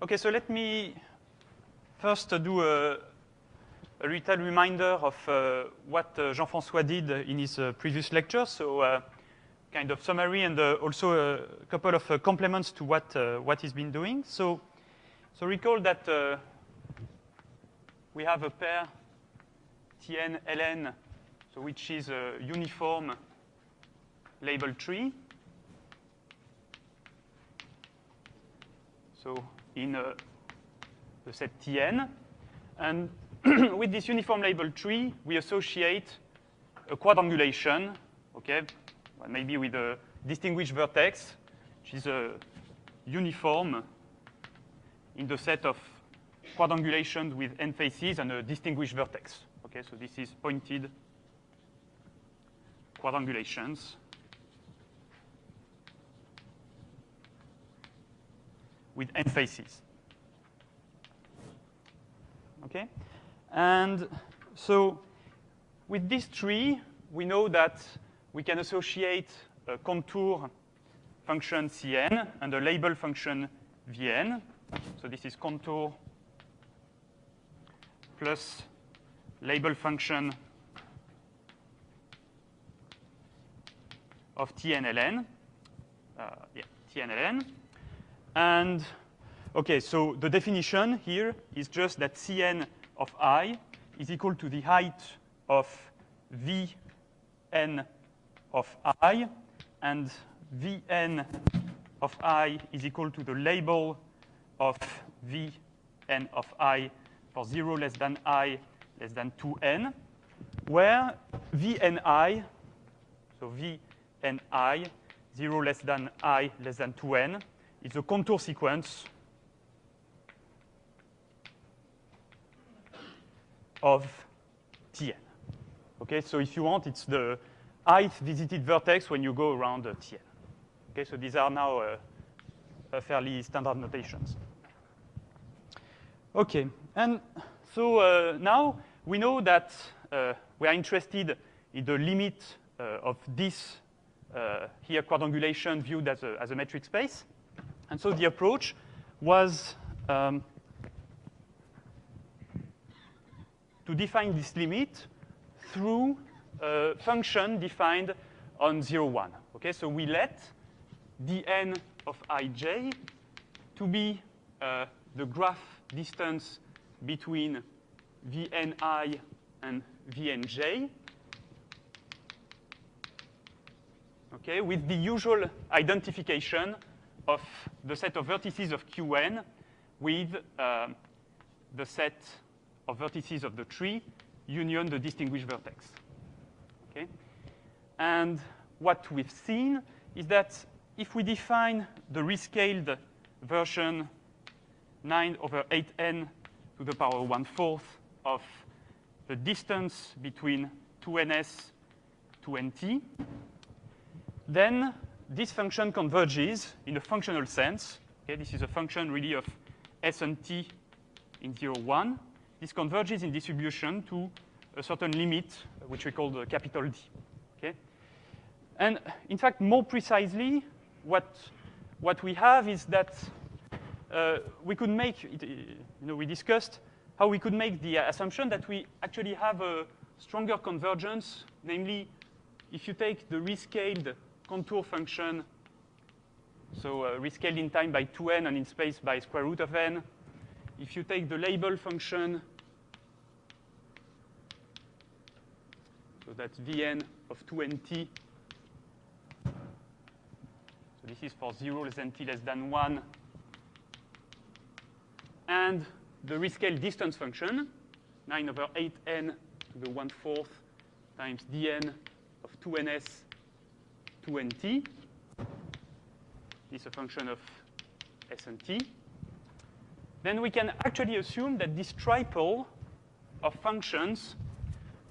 Okay, so let me first do a little reminder of what Jean-François did in his previous lecture. So kind of summary and also a couple of complements to what he's been doing. So recall that we have a pair Tn ln, so which is a uniform label tree. So in the set Tn. And with this uniform label tree, we associate a quadrangulation, okay, well, maybe with a distinguished vertex, which is a uniform in the set of quadrangulations with n faces and a distinguished vertex. Okay, so this is pointed quadrangulations with n faces. Okay? And so with this tree, we know that we can associate a contour function Cn and a label function Vn. So this is contour plus label function of Tn ln. Tn ln. And okay, so the definition here is just that Cn of I is equal to the height of Vn of I, and Vn of I is equal to the label of Vn of I for 0 less than I less than 2n, where Vni, so Vni, 0 less than I less than 2n, is a contour sequence of Tn. Okay, so if you want, it's the ith visited vertex when you go around Tn. Okay, so these are now fairly standard notations. Okay, and so now we know that we are interested in the limit of this here quadrangulation viewed as a metric space. And so the approach was to define this limit through a function defined on 0, 1. Okay, so we let dn of ij to be the graph distance between Vni and Vnj. Okay, with the usual identification of the set of vertices of Qn with the set of vertices of the tree union the distinguished vertex. Okay? And what we've seen is that if we define the rescaled version 9/8n to the power 1/4 of the distance between 2ns to nt, then this function converges in a functional sense. Okay, this is a function really of s and t in 0, 1. This converges in distribution to a certain limit, which we call the capital D. Okay? And in fact, more precisely, what we have is that we could make, we discussed how we could make the assumption that we actually have a stronger convergence, namely, if you take the rescaled contour function, so rescaled in time by 2n and in space by square root of n. If you take the label function, so that's Vn of 2nt. So this is for 0 less than t less than 1. And the rescaled distance function, 9/8n to the 1/4 times dn of 2ns 2nt. This is a function of s and t. Then we can actually assume that this triple of functions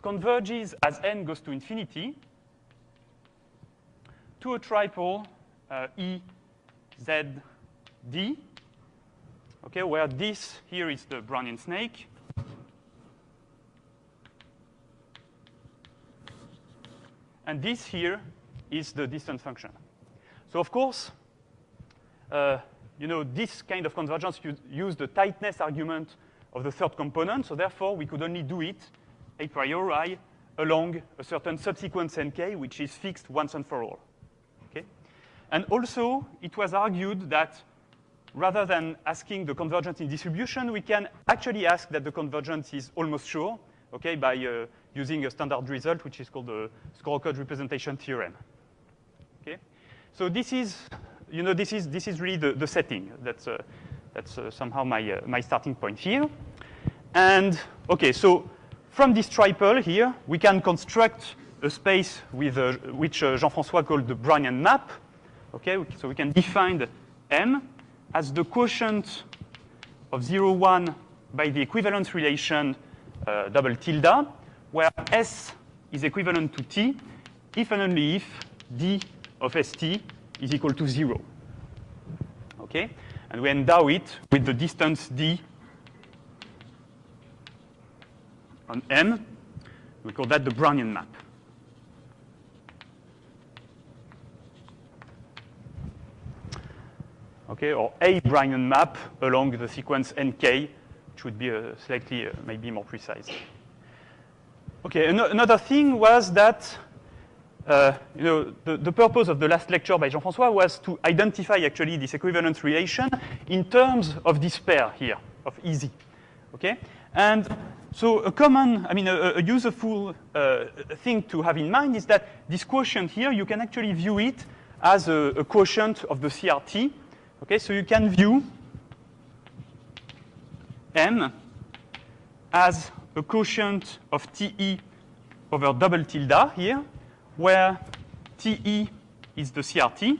converges as n goes to infinity to a triple E, Z, D, okay, where this here is the Brownian snake. And this here is the distance function. So of course, this kind of convergence use the tightness argument of the third component, so therefore we could only do it a priori along a certain subsequence nk, which is fixed once and for all. Okay? And also, it was argued that rather than asking the convergence in distribution, we can actually ask that the convergence is almost sure, okay, by using a standard result, which is called the Skorokhod representation theorem. Okay? So this is, this is really the setting. That's somehow my starting point here. And okay, so from this triple here, we can construct a space with which Jean-François called the Brownian map. Okay, so we can define M as the quotient of 0, 1 by the equivalence relation double tilde, where S is equivalent to T if and only if D of ST is equal to 0. Okay? And we endow it with the distance D on M. We call that the Brownian map. Okay, or a Brownian map along the sequence nk, which would be slightly, maybe more precise. Okay, another thing was that, the purpose of the last lecture by Jean-François was to identify actually this equivalence relation in terms of this pair here, of EZ. Okay? And so a common, a useful thing to have in mind is that this quotient here, you can actually view it as a quotient of the CRT. Okay, so you can view M as a quotient of TE over double tilde here, where TE is the CRT.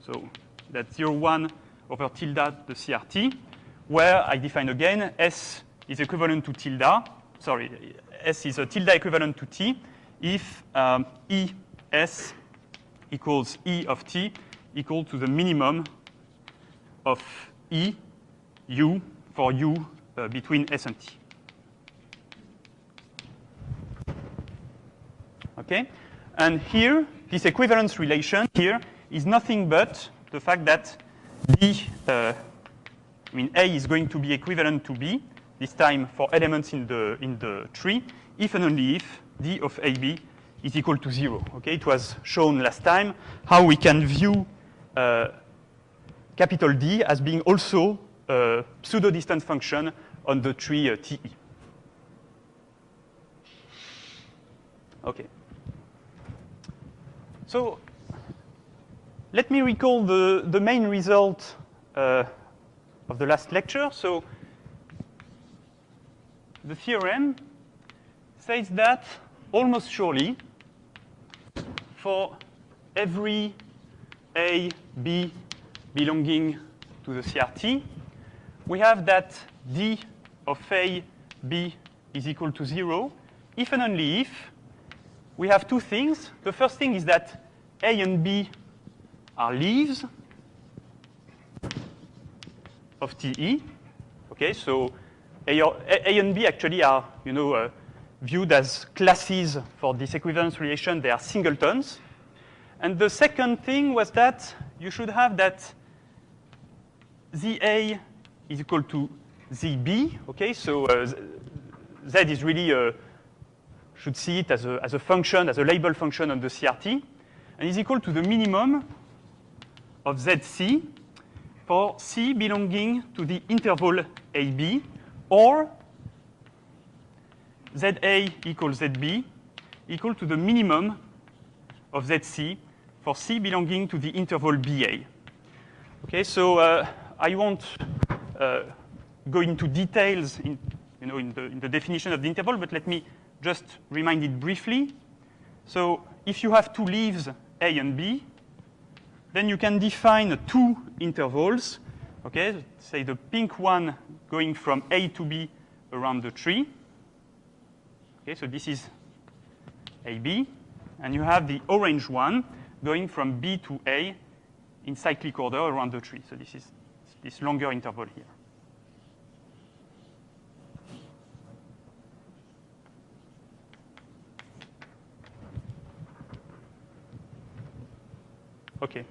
So that's 0, 1 over tilde the CRT, where I define again S is equivalent to tilde. Sorry, S is a tilde equivalent to T if ES equals E of T equal to the minimum of E, U, for U between S and T. Okay? And here, this equivalence relation here is nothing but the fact that D, A is going to be equivalent to B, this time for elements in the tree, if and only if D of AB is equal to 0. Okay? It was shown last time how we can view capital D as being also a pseudo-distance function on the tree TE. Okay. So let me recall the main result of the last lecture. So the theorem says that almost surely for every A, B belonging to the CRT, we have that D of A, B is equal to 0, if and only if we have two things. The first thing is that A and B are leaves of TE. Okay, so A and B actually are, viewed as classes for this equivalence relation. They are singletons. And the second thing was that you should have that ZA is equal to ZB. Okay, so Z is really, should see it as a function, as a label function on the CRT, and is equal to the minimum of ZC for C belonging to the interval AB, or ZA equals ZB equal to the minimum of ZC for C belonging to the interval BA. Okay, so I won't go into details in the definition of the interval, but let me just remind it briefly. So if you have two leaves, A and B, then you can define two intervals. Okay, say the pink one going from A to B around the tree. Okay, so this is AB, and you have the orange one going from B to A in cyclic order around the tree. So this is this longer interval here. Okay.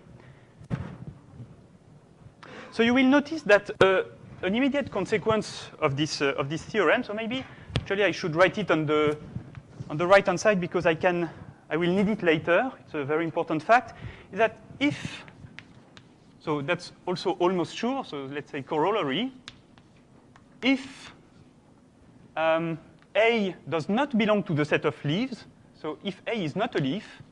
So you will notice that an immediate consequence of this theorem, so maybe actually I should write it on the right-hand side because I will need it later. It's a very important fact, is that if, so that's also almost sure, so let's say corollary, if A does not belong to the set of leaves, so if A is not a leaf,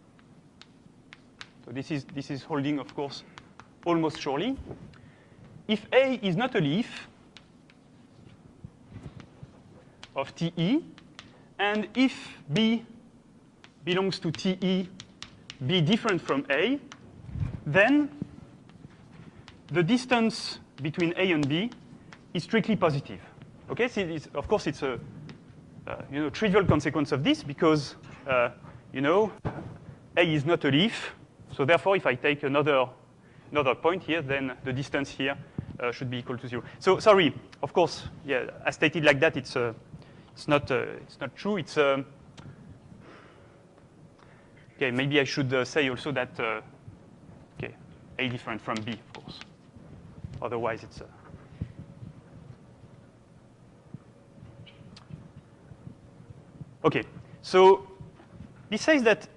so this is holding, of course, almost surely. If A is not a leaf of TE, and if B belongs to TE, B different from A, then the distance between A and B is strictly positive. Okay, so of course it's a trivial consequence of this because A is not a leaf, so therefore if I take another point here, then the distance here should be equal to 0. So sorry, of course, yeah, as stated like that, it's not true. It's okay. Maybe I should say also that okay, A different from B, of course. Otherwise, it's okay. So this says that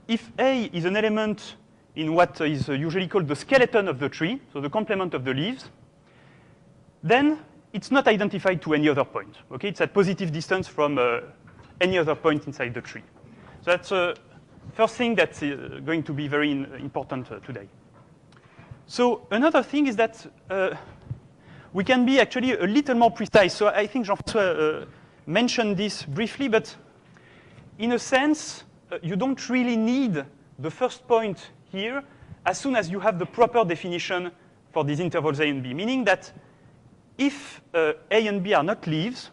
if A is an element in what is usually called the skeleton of the tree, so the complement of the leaves, then it's not identified to any other point. Okay, it's at positive distance from any other point inside the tree. So that's the first thing that's going to be very important today. So another thing is that we can be actually a little more precise. So I think Jean-François mentioned this briefly, but in a sense, you don't really need the first point here as soon as you have the proper definition for these intervals A and B, meaning that if A and B are not leaves,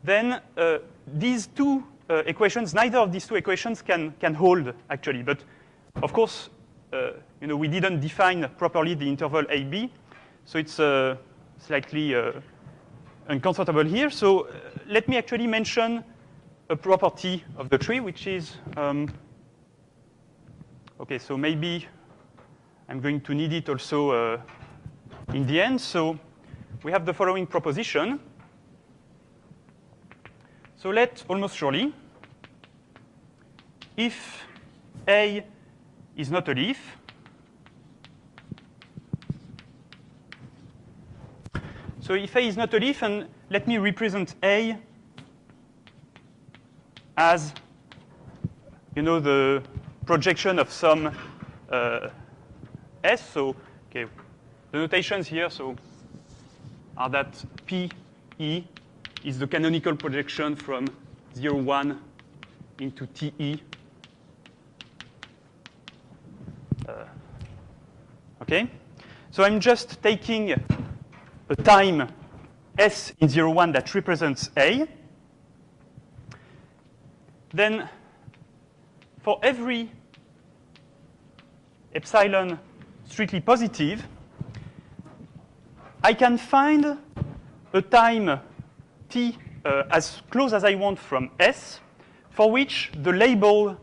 then these two equations, neither of these two equations can hold, actually. But, of course, we didn't define properly the interval AB, so it's slightly uncomfortable here. So let me actually mention a property of the tree, which is, okay, so maybe I'm going to need it also in the end. So we have the following proposition. So let almost surely, if A is not a leaf, so if A is not a leaf, and let me represent A as, the projection of some S. So, okay, the notations here are that PE is the canonical projection from 0, 1 into TE. Okay? So I'm just taking a time S in 0, 1 that represents A. Then for every epsilon strictly positive, I can find a time t as close as I want from S, for which the label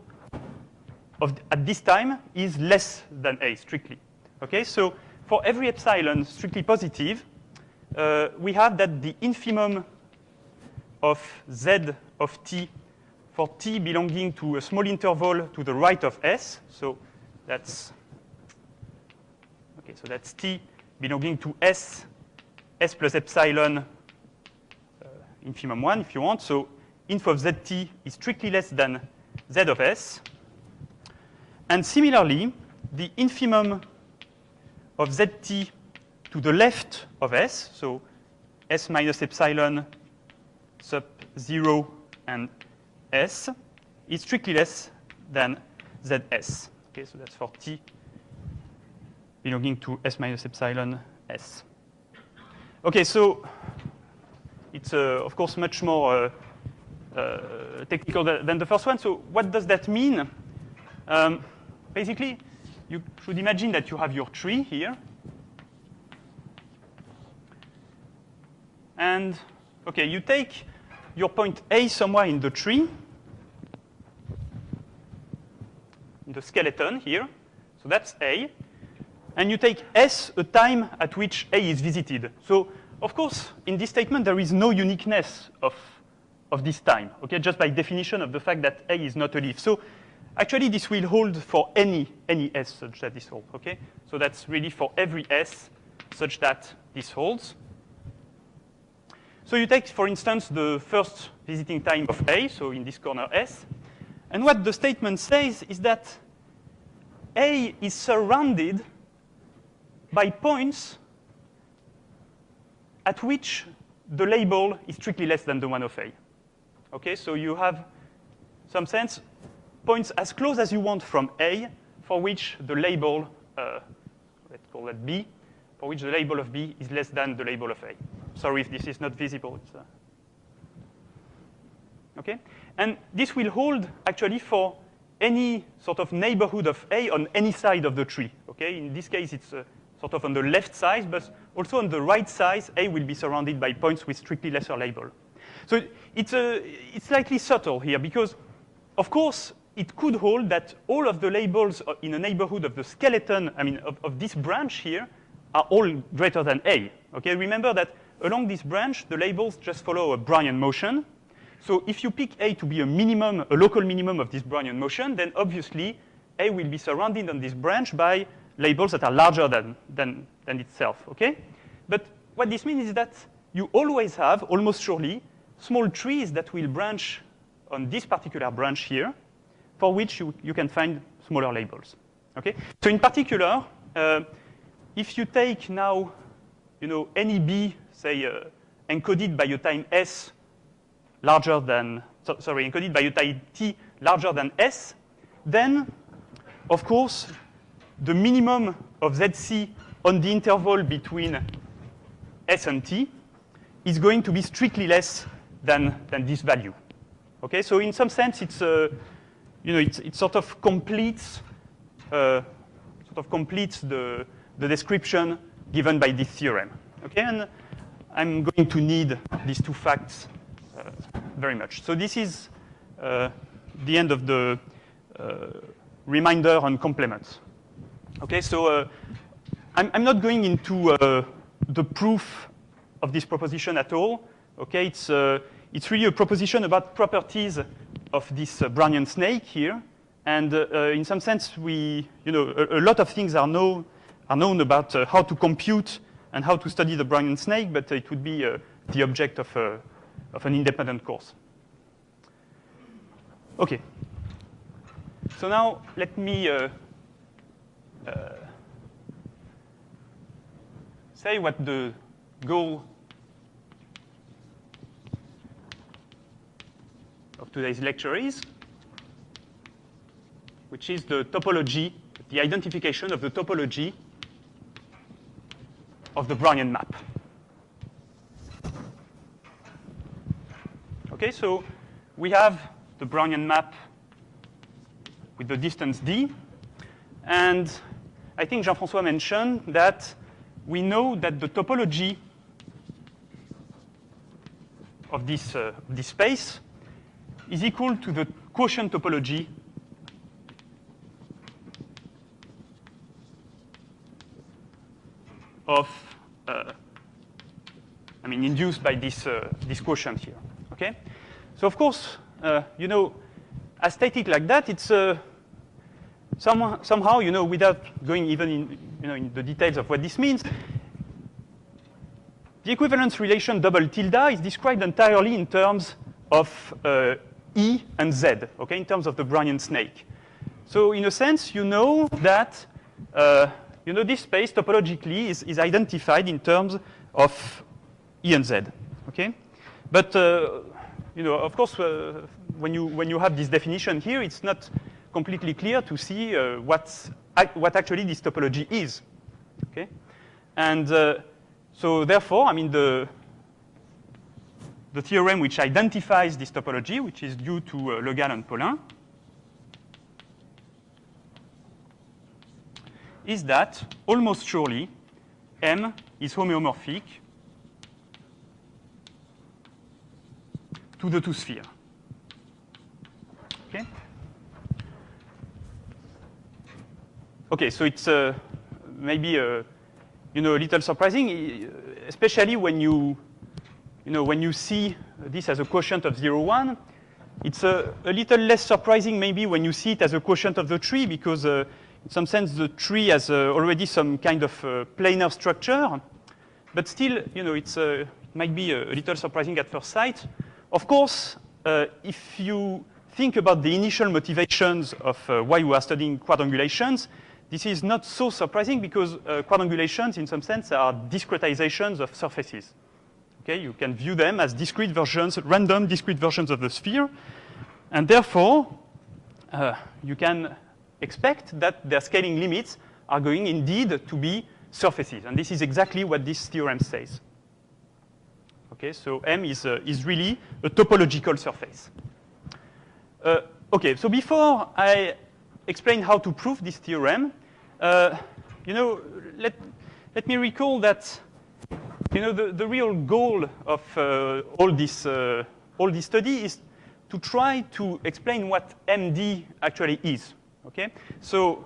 at this time is less than A strictly. Okay, so for every epsilon strictly positive, we have that the infimum of Z of t for t belonging to a small interval to the right of S. So that's okay. So that's t belonging to S plus epsilon infimum 1, if you want. So inf of zt is strictly less than z of S. And similarly, the infimum of zt to the left of S, so S minus epsilon sub 0 and S, is strictly less than Zs. Okay, so that's for t belonging to S minus epsilon S. Okay, so it's of course much more technical than the first one. So what does that mean? Basically, you should imagine that you have your tree here. And okay, you take your point A somewhere in the tree, in the skeleton here. So that's A. and you take S a time at which A is visited. So, of course, in this statement, there is no uniqueness of this time, okay, just by definition of the fact that A is not a leaf. So, actually, this will hold for any S such that this holds, okay? So that's really for every S such that this holds. So you take, for instance, the first visiting time of A, so in this corner S, and what the statement says is that A is surrounded by points at which the label is strictly less than the one of A. Okay, so you have some sense points as close as you want from A for which the label, let's call that B, for which the label of B is less than the label of A. Sorry if this is not visible. It's, okay? And this will hold actually for any sort of neighborhood of A on any side of the tree. Okay? In this case, it's sort of on the left side, but also on the right side, A will be surrounded by points with strictly lesser label. So it's slightly subtle here because, of course, it could hold that all of the labels in a neighborhood of the skeleton, I mean, of this branch here, are all greater than A. Okay? Remember that along this branch, the labels just follow a Brownian motion. So if you pick A to be a minimum, a local minimum of this Brownian motion, then obviously A will be surrounded on this branch by labels that are larger than itself, okay? But what this means is that you always have, almost surely, small trees that will branch on this particular branch here, for which you can find smaller labels, okay? So in particular, if you take now, any B, say, encoded by a time S larger than, encoded by a time T larger than S, then, of course, the minimum of ZC on the interval between S and T is going to be strictly less than this value. Okay, so in some sense, it's it sort of completes the description given by this theorem. Okay, and I'm going to need these two facts very much. So this is the end of the reminder on complements. Okay, so I'm not going into the proof of this proposition at all. Okay, it's really a proposition about properties of this Brownian snake here, and in some sense, a lot of things are known about how to compute and how to study the Brownian snake, but it would be the object of an independent course. Okay. So now let me say what the goal of today's lecture is, which is the topology, the identification of the topology of the Brownian map. Okay, so we have the Brownian map with the distance d, and I think Jean-François mentioned that we know that the topology of this space is equal to the quotient topology of, induced by this quotient here. Okay, so of course, as stated like that, it's somehow, without going even in the details of what this means, the equivalence relation double tilde is described entirely in terms of E and Z, okay, in terms of the Brownian snake. So in a sense, you know that this space topologically is identified in terms of E and Z, okay? But of course, when you have this definition here, it's not completely clear to see what actually this topology is, okay? And so therefore, the theorem which identifies this topology, which is due to Le Gall and Paulin, is that almost surely M is homeomorphic to the two-sphere. Okay? Okay, so it's maybe you know, a little surprising, especially when you see this as a quotient of 0, 1. It's a little less surprising maybe when you see it as a quotient of the tree, because in some sense the tree has already some kind of planar structure. But still, you know, it might be a little surprising at first sight. Of course, if you think about the initial motivations of why we are studying quadrangulations, this is not so surprising, because quadrangulations, in some sense, are discretizations of surfaces. Okay, you can view them as discrete versions, random discrete versions of the sphere, and therefore you can expect that their scaling limits are going indeed to be surfaces, and this is exactly what this theorem says. Okay, so M is really a topological surface. Okay, so before I explain how to prove this theorem, you know, let me recall that, you know, the real goal of all this study is to try to explain what MD actually is. Okay, so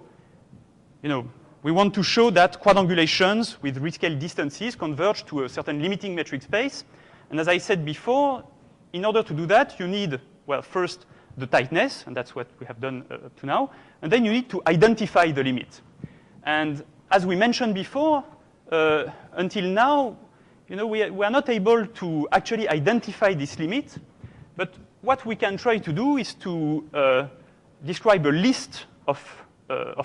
you know, we want to show that quadrangulations with rescale distances converge to a certain limiting metric space. And as I said before, in order to do that, you need, well, first the tightness, and that's what we have done up to now, and then you need to identify the limit. And as we mentioned before, until now, you know, we are not able to actually identify this limit, but what we can try to do is to describe a list of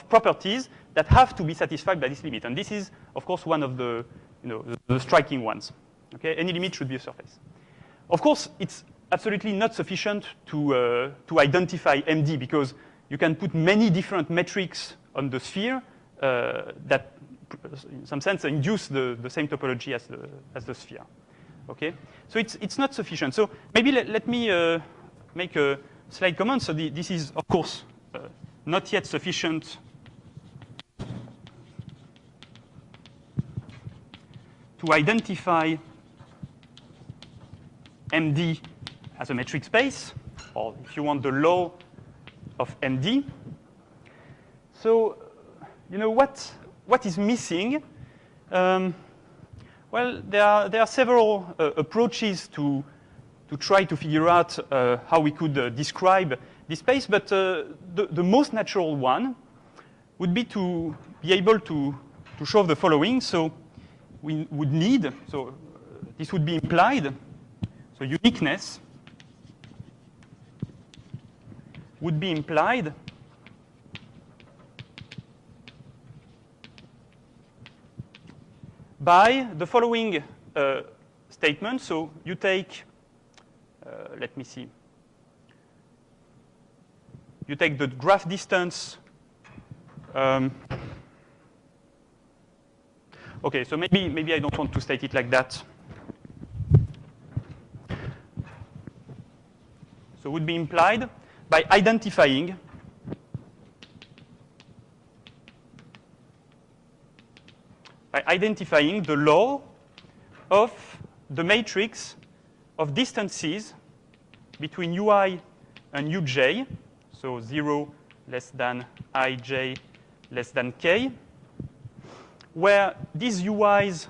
properties that have to be satisfied by this limit. And this is, of course, one of the, you know, the striking ones. Okay, any limit should be a surface. Of course, it's absolutely not sufficient to identify MD, because you can put many different metrics on the sphere that, in some sense, induce the same topology as the sphere. Okay, so it's not sufficient. So maybe let me make a slight comment. So this is, of course, not yet sufficient to identify MD as a metric space, or if you want, the law of MD. So, you know, what is missing? Well, there are several approaches to try to figure out how we could describe this space, but the most natural one would be to be able to show the following. So we would need, so this would be implied, so uniqueness would be implied by the following statement. So you take, let me see, you take the graph distance. Okay, so maybe I don't want to state it like that. So would be implied by identifying the law of the matrix of distances between ui and uj, so 0 less than ij less than k, where these ui's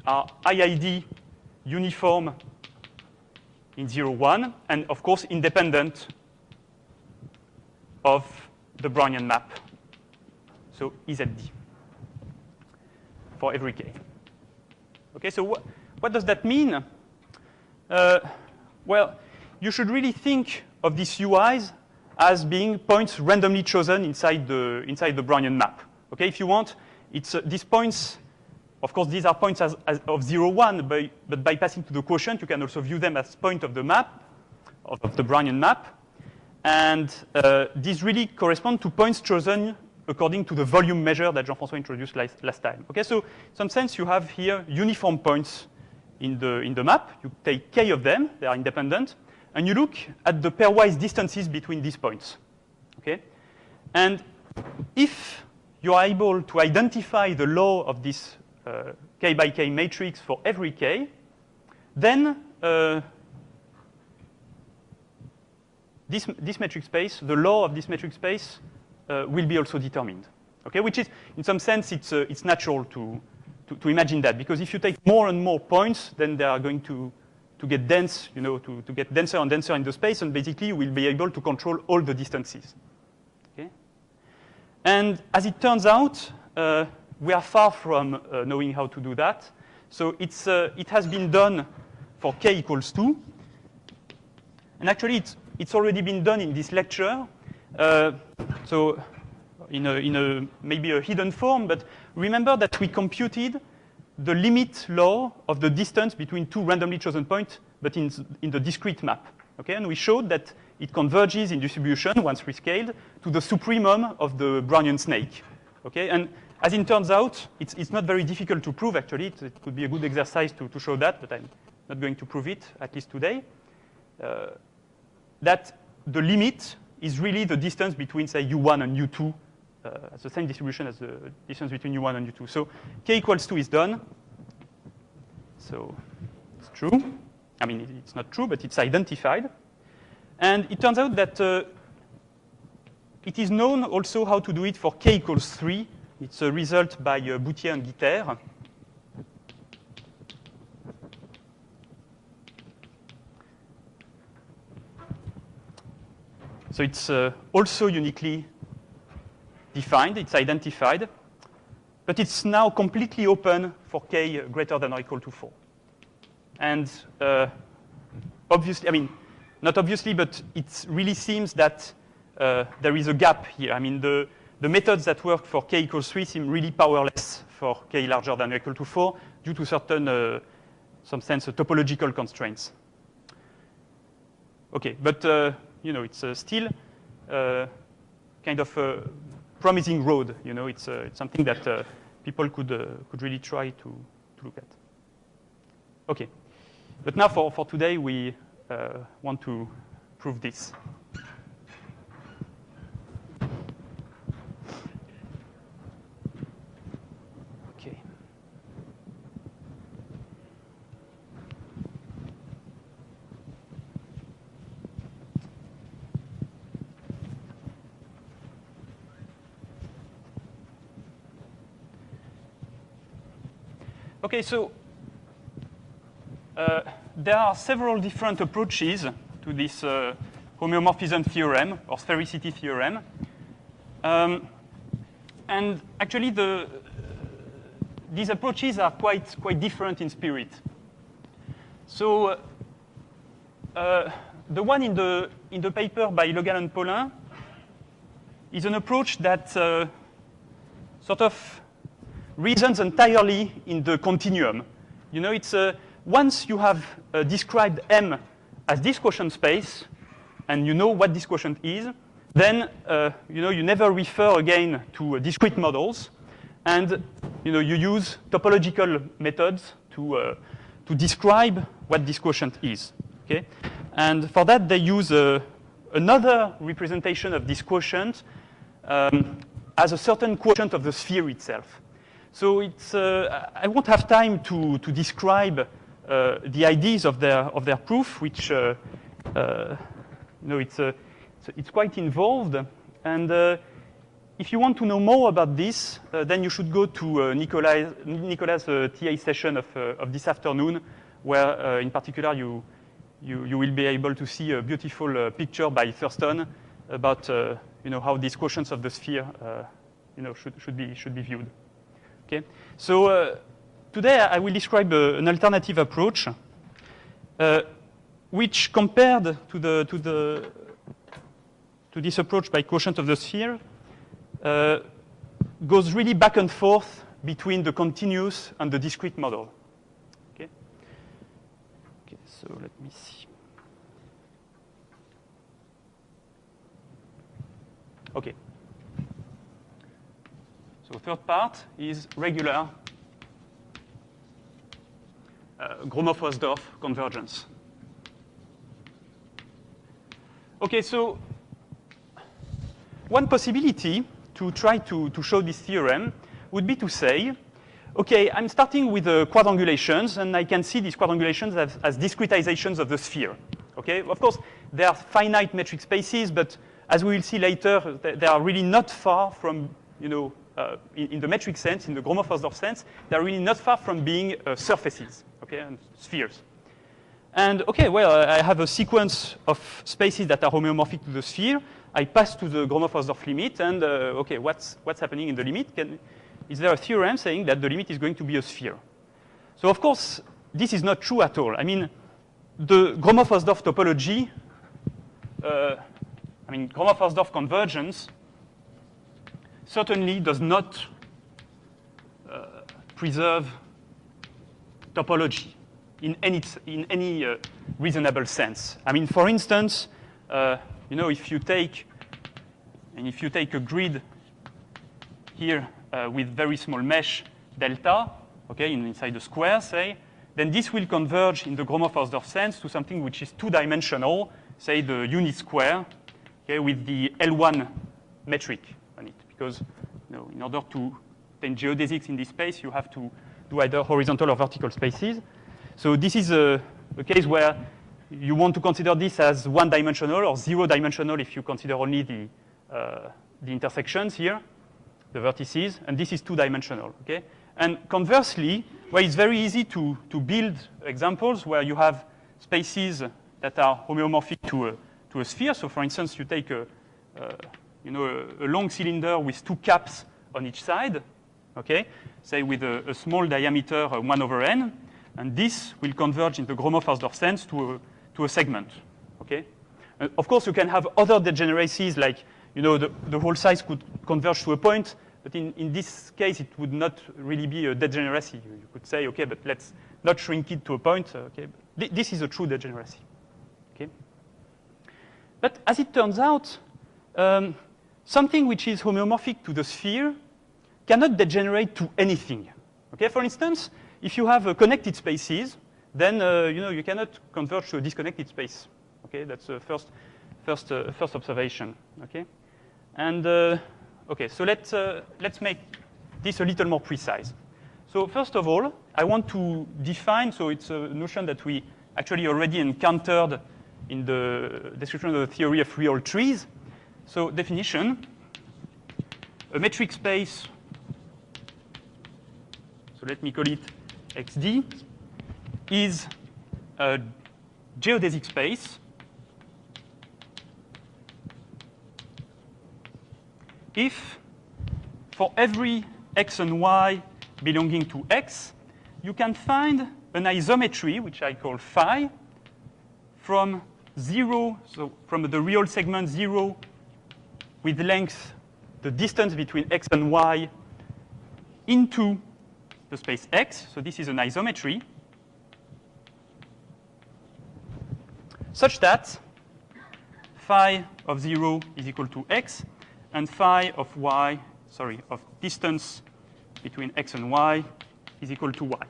are IID uniform in 0, 1, and of course independent of the Brownian map, so EZD for every k. Okay, so what does that mean? Well, you should really think of these UIs as being points randomly chosen inside the Brownian map. Okay, if you want, it's these points. Of course, these are points of 0, 1, but by passing to the quotient, you can also view them as point of the map, of the Brownian map. And these really correspond to points chosen according to the volume measure that Jean-François introduced last time. Okay, so in some sense, you have here uniform points in the map. You take k of them, they are independent, and you look at the pairwise distances between these points. Okay, and if you are able to identify the law of this k by k matrix for every k, then this metric space, the law of this metric space, will be also determined. Okay, which is, in some sense, it's natural to imagine that, because if you take more and more points, then they are going to get dense, to get denser and denser in the space, and basically you will be able to control all the distances. Okay? And as it turns out, we are far from knowing how to do that. So it has been done for k equals 2. And actually, it's already been done in this lecture. So in maybe a hidden form, but remember that we computed the limit law of the distance between two randomly chosen points, but in the discrete map. Okay? And we showed that it converges in distribution, once rescaled, to the supremum of the Brownian snake. Okay? And as it turns out, it's not very difficult to prove, actually. It could be a good exercise to show that, but I'm not going to prove it, at least today. That the limit is really the distance between, say, U1 and U2, the same distribution as the distance between U1 and U2. So k equals 2 is done. So it's true. I mean, it's not true, but it's identified. And it turns out that it is known also how to do it for k equals 3. It's a result by Boutier and Guiter. So it's also uniquely defined, it's identified, but it's now completely open for k greater than or equal to 4. And obviously, I mean, not obviously, but it really seems that there is a gap here. I mean, the methods that work for k equals 3 seem really powerless for k larger than or equal to 4 due to certain, some sense, topological constraints. Okay, but it's still kind of a promising road. It's something that people could really try to look at. Okay, but now for today, we want to prove this. Okay. Okay, so there are several different approaches to this homeomorphism theorem or sphericity theorem. And actually, these approaches are quite different in spirit. So the one in the paper by Le Gall and Paulin is an approach that sort of reasons entirely in the continuum. It's once you have described M as this quotient space, and you know what this quotient is, then you never refer again to discrete models, and you use topological methods to describe what this quotient is. Okay, and for that they use another representation of this quotient as a certain quotient of the sphere itself. So it's I won't have time to describe the ideas of their proof, which it's quite involved. And if you want to know more about this, then you should go to Nicolas' TA session of this afternoon, where in particular you will be able to see a beautiful picture by Thurston about how these quotients of the sphere should be viewed. Okay, so today I will describe an alternative approach, which compared to this approach by quotient of the sphere goes really back and forth between the continuous and the discrete model. Okay. Okay, so let me see. Okay. So third part is regular Gromov-Hausdorff convergence. Okay, so one possibility to try to show this theorem would be to say, okay, I'm starting with quadrangulations, and I can see these quadrangulations as discretizations of the sphere. Okay, of course, they are finite metric spaces, but as we will see later, they are really not far from in the metric sense, in the Gromov-Hausdorff sense, they're really not far from being surfaces, okay, and spheres. And okay, well, I have a sequence of spaces that are homeomorphic to the sphere. I pass to the Gromov-Hausdorff limit, and okay, what's happening in the limit? Is there a theorem saying that the limit is going to be a sphere? So of course, this is not true at all. I mean, the Gromov-Hausdorff topology, Gromov-Hausdorff convergence certainly does not preserve topology in any reasonable sense. I mean, for instance, if you take a grid here with very small mesh delta, okay, inside a square, say, then this will converge in the Gromov-Hausdorff sense to something which is two-dimensional, say the unit square, okay, with the L1 metric on it. Because in order to obtain geodesics in this space, you have to do either horizontal or vertical spaces. So this is a case where you want to consider this as one-dimensional or zero-dimensional if you consider only the intersections here, the vertices, and this is two-dimensional, okay? And conversely, well, it's very easy to build examples where you have spaces that are homeomorphic to a sphere. So for instance, you take a long cylinder with two caps on each side, okay? Say with a small diameter 1/n, and this will converge in the Gromov-Hausdorff sense to a segment, okay? Of course, you can have other degeneracies like, the whole size could converge to a point, but in this case, it would not really be a degeneracy. You could say, okay, but let's not shrink it to a point, okay? This is a true degeneracy, okay? But as it turns out, something which is homeomorphic to the sphere cannot degenerate to anything, okay? For instance, if you have connected spaces, then you cannot converge to a disconnected space. Okay, that's the first observation. Okay, and okay, so let's make this a little more precise. So first of all, I want to define. So it's a notion that we actually already encountered in the description of the theory of real trees. So definition: a metric space. So let me call it XD, is a geodesic space if for every x and y belonging to x, you can find an isometry, which I call phi, from 0, so from the real segment 0 with length, the distance between x and y, into the space X, so this is an isometry, such that phi of 0 is equal to x, and phi of y, of distance between x and y is equal to y.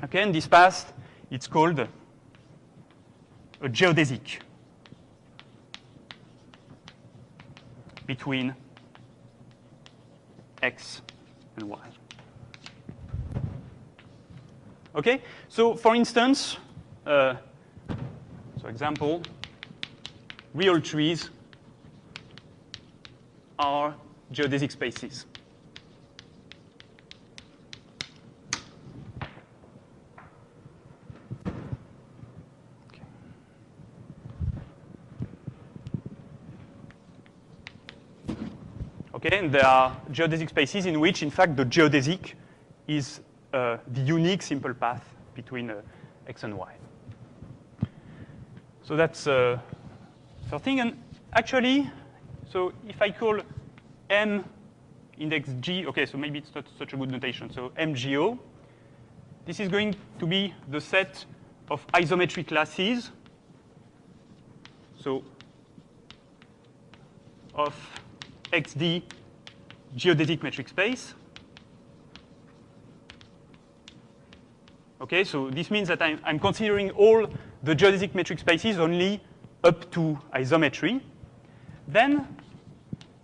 Okay, in this path, it's called a geodesic between x and y. Okay, so for instance, so example, real trees are geodesic spaces. Okay, and there are geodesic spaces in which, in fact, the geodesic is the unique simple path between x and y. So that's the first thing. And actually, so if I call M index G, okay, so maybe it's not such a good notation. So MGO, this is going to be the set of isometric classes. So of XD geodesic metric space. Okay, so this means that I'm considering all the geodesic metric spaces only up to isometry. Then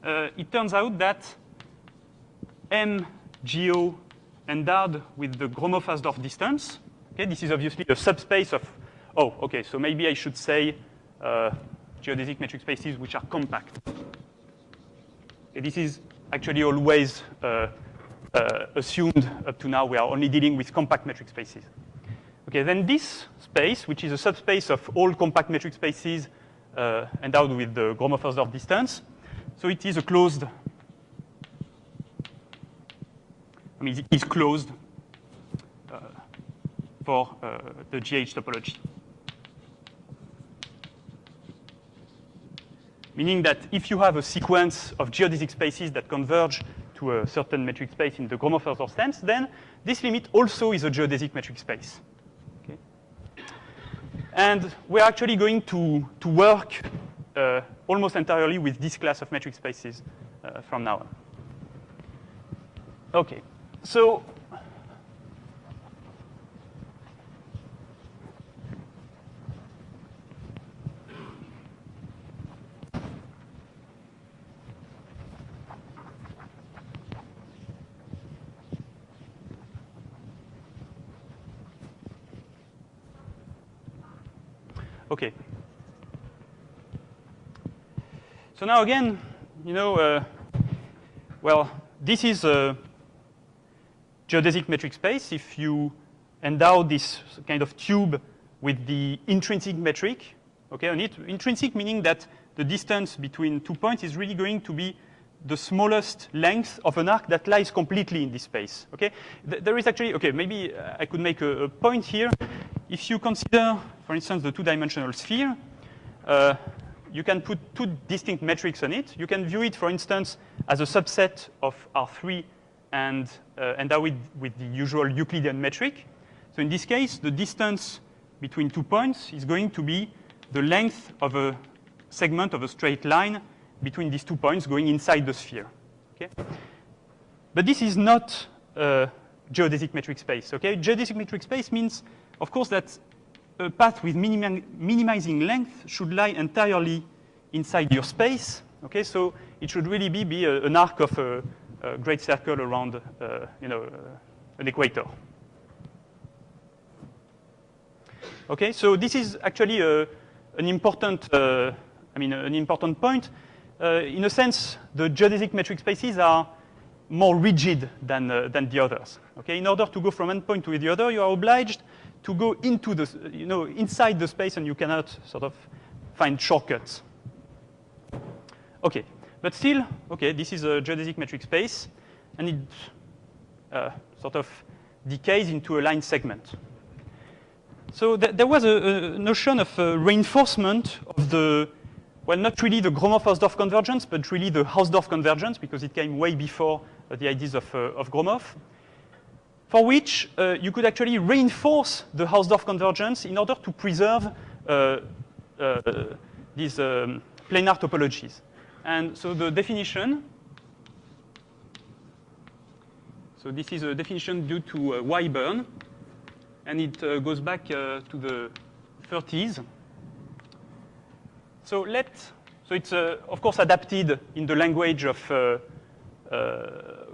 it turns out that MGO endowed with the Gromov-Hausdorff distance. Okay, this is obviously a subspace of, oh, okay, so maybe I should say geodesic metric spaces which are compact. Okay, this is actually always assumed up to now. We are only dealing with compact metric spaces. Okay, then this space, which is a subspace of all compact metric spaces endowed with the Gromov-Hausdorff distance, so it is a closed, I mean, it is closed for the GH topology. Meaning that if you have a sequence of geodesic spaces that converge to a certain metric space in the Gromov-Hausdorff sense, then this limit also is a geodesic metric space. Okay? And we're actually going to work almost entirely with this class of metric spaces from now on. Okay, so okay. So now again, you know, well, this is a geodesic metric space. If you endow this kind of tube with the intrinsic metric, okay, on it, intrinsic meaning that the distance between 2 points is really going to be the smallest length of an arc that lies completely in this space, okay? There is actually, okay, maybe I could make a point here. If you consider, for instance, the two-dimensional sphere, you can put two distinct metrics on it. You can view it, for instance, as a subset of R3 and endow it with the usual Euclidean metric. So in this case, the distance between 2 points is going to be the length of a segment of a straight line between these 2 points going inside the sphere. Okay? But this is not a geodesic metric space. Okay? Geodesic metric space means, of course, that a path with minimizing length should lie entirely inside your space. Okay? So it should really be an arc of a great circle around you know, an equator. Okay? So this is actually an important an important point. In a sense, the geodesic metric spaces are more rigid than the others. Okay? In order to go from one point to the other, you are obliged to go into the, you know, inside the space, and you cannot sort of find shortcuts. Okay, but still, okay, this is a geodesic metric space, and it sort of decays into a line segment. So there was a notion of reinforcement of the, well, not really the Gromov-Hausdorff convergence, but really the Hausdorff convergence, because it came way before the ideas of Gromov, for which you could actually reinforce the Hausdorff convergence in order to preserve these planar topologies. And so the definition, so this is a definition due to Wyburn, and it goes back to the 30s. So it's of course adapted in the language of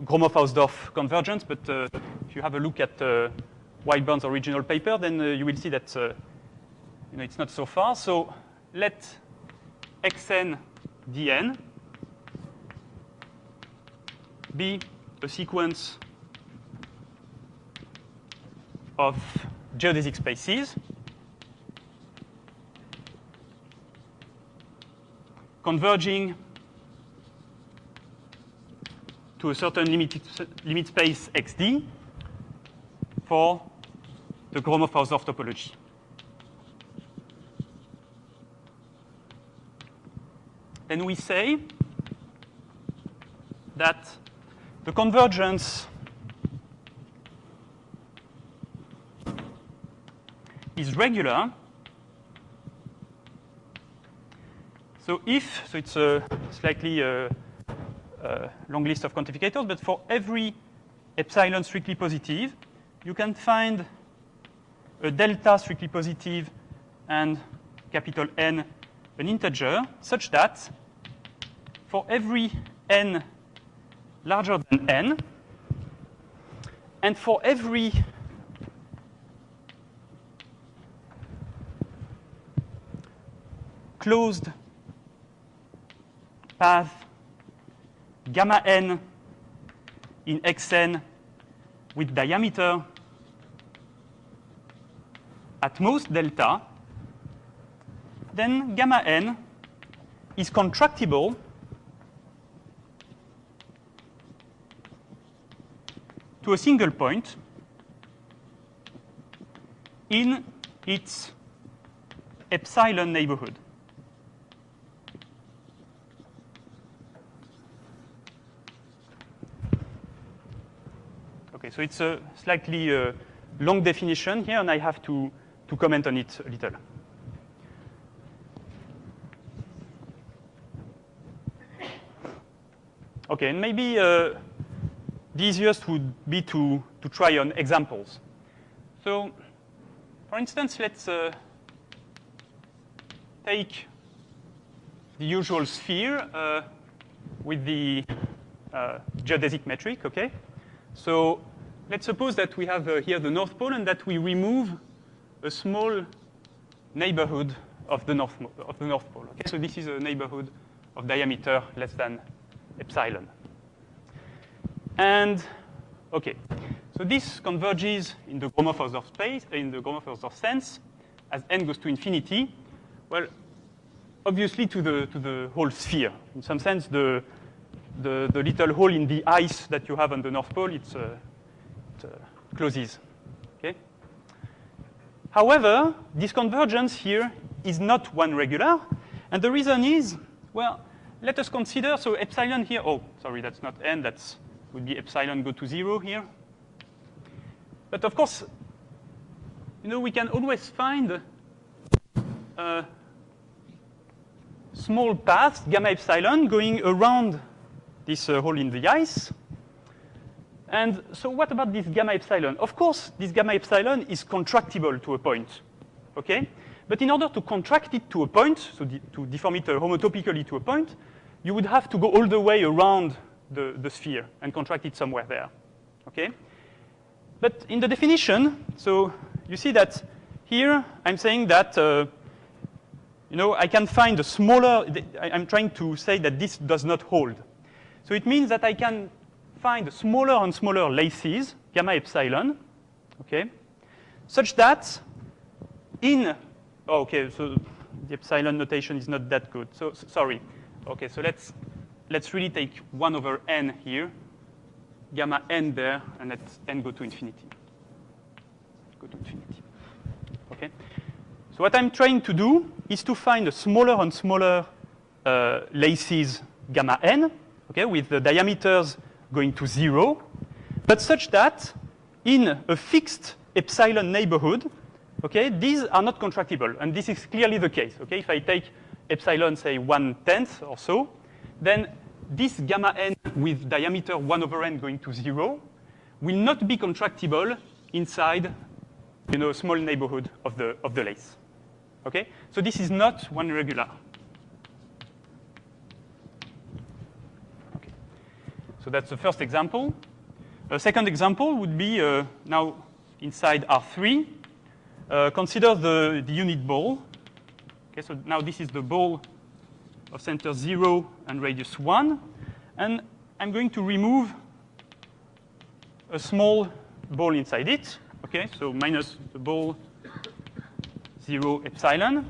Gromov-Hausdorff convergence, but if you have a look at Wyburn's original paper, then you will see that you know, it's not so far. So let xn dn be a sequence of geodesic spaces converging to a certain limit space xd for the Gromov-Hausdorff topology. Then we say that the convergence is regular. So it's a slightly long list of quantificators, but for every epsilon strictly positive, you can find a delta strictly positive and capital N an integer, such that for every n larger than n, and for every closed path gamma n in Xn with diameter at most delta, then gamma n is contractible to a single point in its epsilon neighborhood. Okay, so it's a slightly long definition here, and I have to comment on it a little. Okay, and maybe the easiest would be to try on examples. So, for instance, let's take the usual sphere with the geodesic metric, okay? So let's suppose that we have here the North Pole and that we remove a small neighborhood of the North Pole, okay? So this is a neighborhood of diameter less than epsilon. And, okay, so this converges in the Gromov-Hausdorff space, in the Gromov-Hausdorff sense, as n goes to infinity. Well, obviously to the whole sphere. In some sense, the little hole in the ice that you have on the North Pole, it closes. Okay. However, this convergence here is not one regular, and the reason is, well, let us consider, so epsilon here, oh, sorry, that's not n, that's would be epsilon go to 0 here. But of course, you know, we can always find small paths, gamma epsilon, going around this hole in the ice. And so what about this gamma epsilon? Of course, this gamma epsilon is contractible to a point, okay? But in order to contract it to a point, so to deform it homotopically to a point, you would have to go all the way around the sphere and contract it somewhere there, okay? But in the definition, so you see that here I'm saying that, you know, I can find a smaller, I'm trying to say that this does not hold. So it means that I can find smaller and smaller laces, gamma epsilon, okay, such that in, oh, okay, so the epsilon notation is not that good. So sorry. Okay, so let's really take 1 over n here, gamma n there, and let n go to infinity. Go to infinity. Okay. So what I'm trying to do is to find a smaller and smaller laces gamma n, okay, with the diameters going to 0, but such that in a fixed epsilon neighborhood, okay, these are not contractible, and this is clearly the case. Okay, if I take epsilon, say 1/10 or so, then this gamma n with diameter 1 over n going to 0 will not be contractible inside, you know, a small neighborhood of the lace. Okay, so this is not one regular. Okay, so that's the first example. A second example would be now inside R3. Consider the unit ball. Okay, so now this is the ball of center 0 and radius 1, and I'm going to remove a small ball inside it. Okay, so minus the ball 0 epsilon,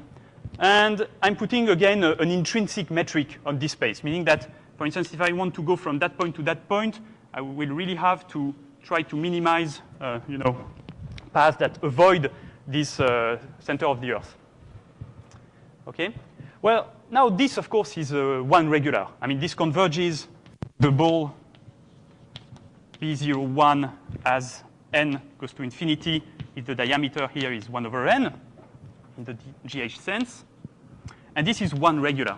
and I'm putting again an intrinsic metric on this space, meaning that, for instance, if I want to go from that point to that point, I will really have to try to minimize, you know, paths that avoid this center of the Earth. Okay. Well, now this, of course, is one regular. I mean, this converges the ball B01 as n goes to infinity if the diameter here is 1 over n in the GH sense. And this is one regular.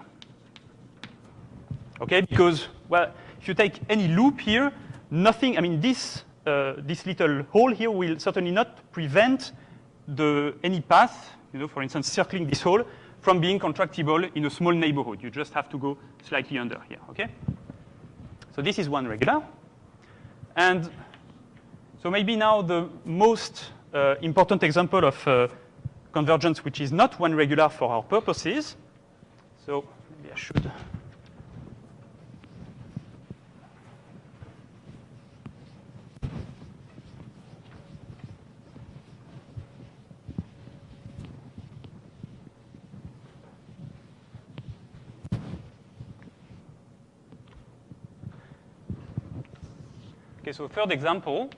Okay, because, well, if you take any loop here, nothing, I mean, this little hole here will certainly not prevent any path, you know, for instance, circling this hole, from being contractible in a small neighborhood. You just have to go slightly under here, okay? So this is one regular. And so maybe now the most important example of convergence which is not one regular for our purposes. So maybe I should. Okay, so third example.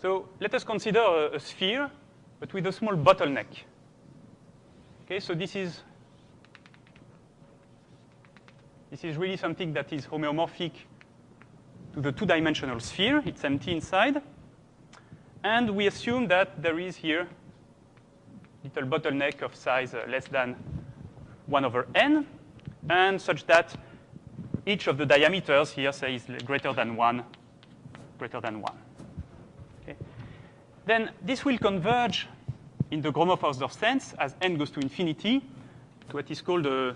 So let us consider a sphere, but with a small bottleneck. Okay, so this is really something that is homeomorphic to the two-dimensional sphere. It's empty inside. And we assume that there is here little bottleneck of size less than 1 over n, and such that each of the diameters here, say, is greater than 1, Okay. Then this will converge in the Gromov-Hausdorff sense as n goes to infinity to what is called a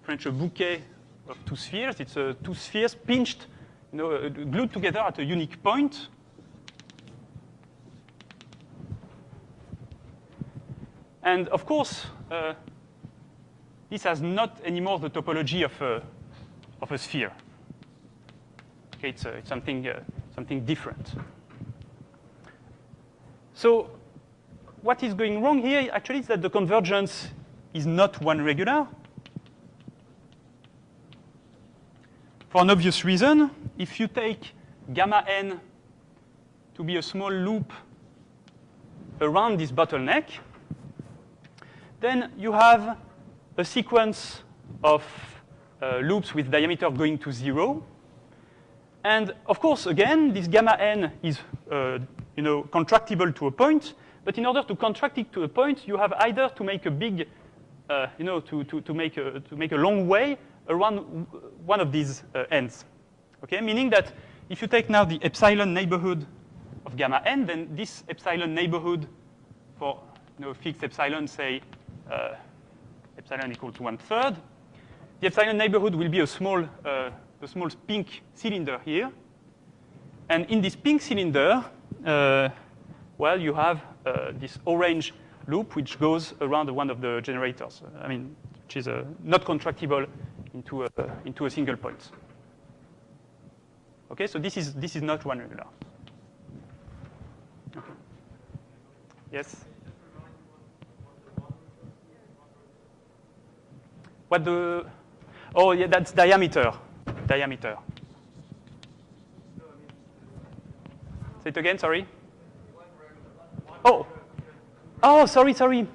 French bouquet of two spheres. It's two spheres pinched, glued together at a unique point. And of course, this has not anymore the topology of a sphere. Okay, it's something different. So what is going wrong here actually is that the convergence is not one regular. For an obvious reason, if you take gamma n to be a small loop around this bottleneck, then you have a sequence of loops with diameter going to 0. And of course, again, this gamma n is contractible to a point. But in order to contract it to a point, you have either to make a big, to make a long way around one of these ends. Okay, meaning that if you take now the epsilon neighborhood of gamma n, then this epsilon neighborhood for fixed epsilon, say epsilon equal to 1/3, the epsilon neighborhood will be a small pink cylinder here. And in this pink cylinder, well, you have this orange loop which goes around one of the generators. Which is not contractible into a single point. Okay, so this is not one regular. Okay. Yes. What the? Oh, yeah, that's diameter. Diameter. Say it again. Sorry. Oh, sorry.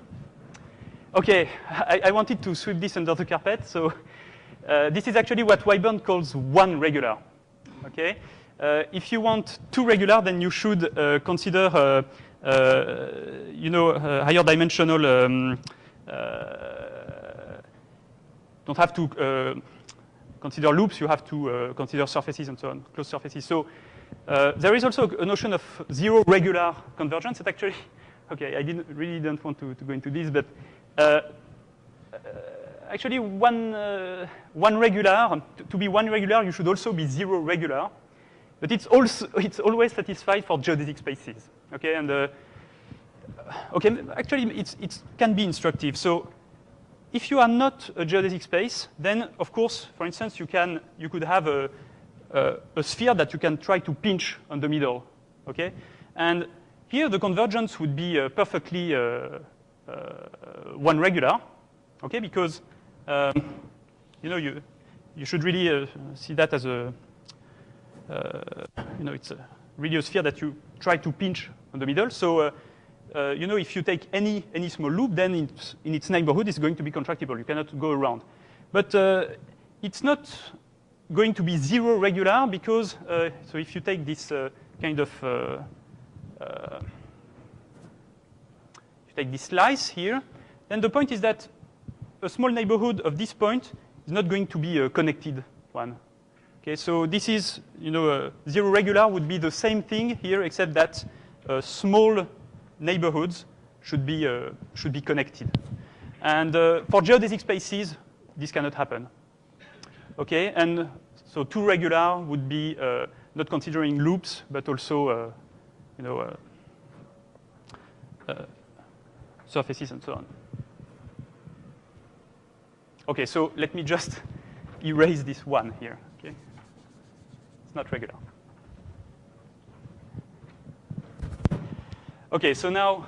Okay, I wanted to sweep this under the carpet. So this is actually what Wyburn calls one regular. Okay, if you want two regular, then you should consider higher dimensional. Don't have to consider loops. You have to consider surfaces and so on, closed surfaces. So there is also a notion of zero regular convergence. That actually, okay, I really don't want to go into this, but actually one regular, to be one regular, you should also be zero regular. But it's always satisfied for geodesic spaces. Okay, and okay, actually it can be instructive. So if you are not a geodesic space, then of course, for instance, you could have a sphere that you can try to pinch on the middle. Okay, and here the convergence would be perfectly one regular. Okay, because you should really see that as a it's really a sphere that you try to pinch on the middle. So if you take any small loop, then in its neighborhood it's going to be contractible. You cannot go around. But it's not going to be zero regular because so if you take this kind of if you take this slice here, then the point is that a small neighborhood of this point is not going to be a connected one. Okay, so this is zero regular would be the same thing here, except that small neighborhoods should be connected. And for geodesic spaces, this cannot happen. Okay, and so two regular would be not considering loops, but also surfaces and so on. Okay, so let me just erase this one here. Okay, it's not regular. Okay, so now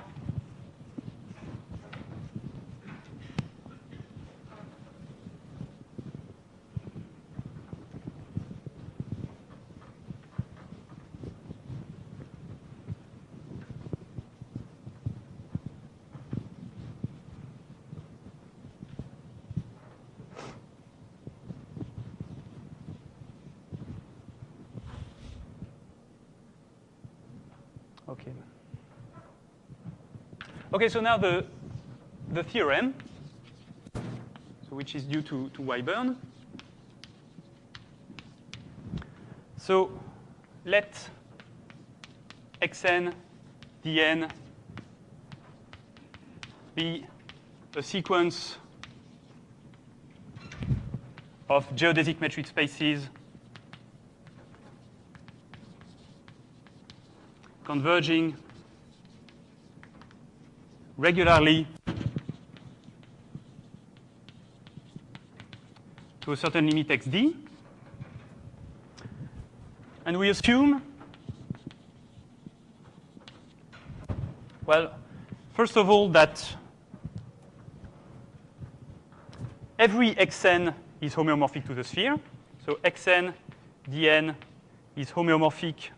Okay. Okay, so now the theorem, so which is due to Wyburn. So let xn dn be a sequence of geodesic metric spaces converging regularly to a certain limit xd. And we assume, well, first of all, that every xn is homeomorphic to the sphere. So xn dn is homeomorphic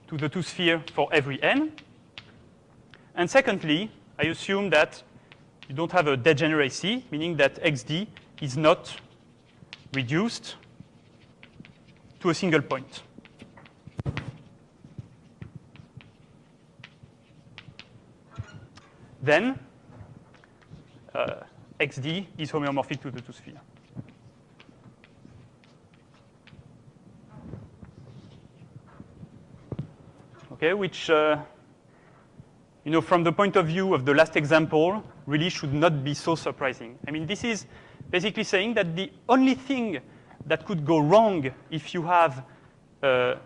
to the two-sphere for every n. And secondly, I assume that you don't have a degeneracy, meaning that xd is not reduced to a single point. Then xd is homeomorphic to the two-sphere. Okay, which, from the point of view of the last example, really should not be so surprising. I mean, this is basically saying that the only thing that could go wrong if you have if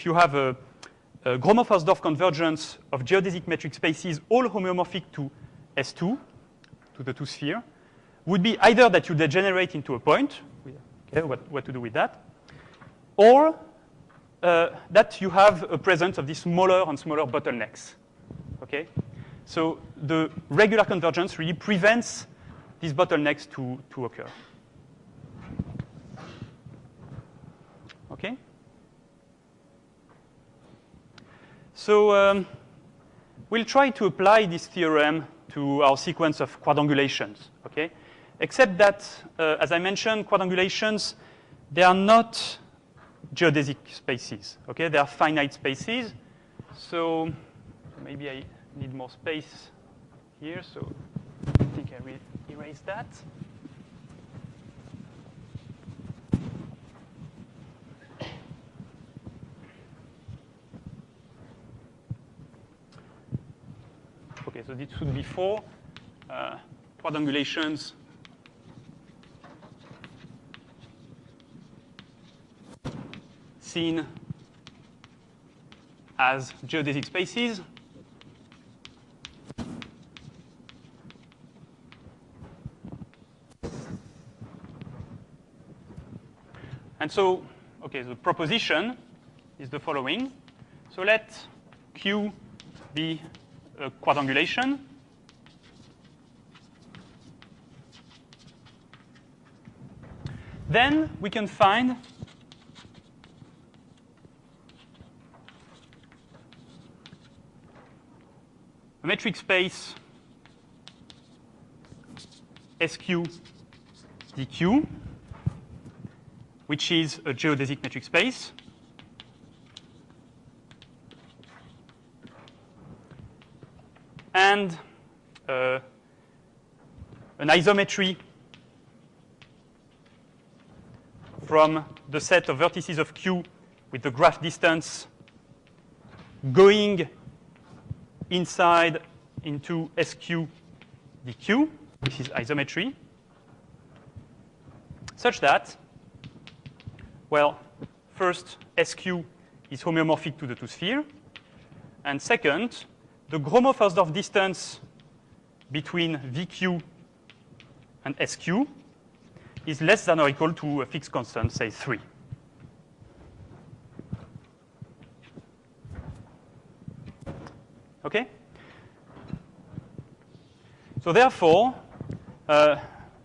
you have a Gromov-Hausdorff convergence of geodesic metric spaces all homeomorphic to S2, to the two-sphere, would be either that you degenerate into a point, okay, what to do with that, or that you have a presence of these smaller and smaller bottlenecks. Okay? So the regular convergence really prevents these bottlenecks to occur. Okay? So we'll try to apply this theorem to our sequence of quadrangulations. Okay? Except that, as I mentioned, quadrangulations, they are not geodesic spaces. Okay? They are finite spaces. So maybe I need more space here. So I think I will erase that. Okay, so this would be 4 quadrangulations seen as geodesic spaces. And so, okay, the proposition is the following. So let Q be a quadrangulation. Then we can find a metric space SQ dq, which is a geodesic metric space. And an isometry from the set of vertices of Q with the graph distance going inside into SQ dq. This is isometry. Such that, well, first, SQ is homeomorphic to the two-sphere. And second, the Gromov-Hausdorff distance between VQ and SQ is less than or equal to a fixed constant, say 3. Okay? So therefore,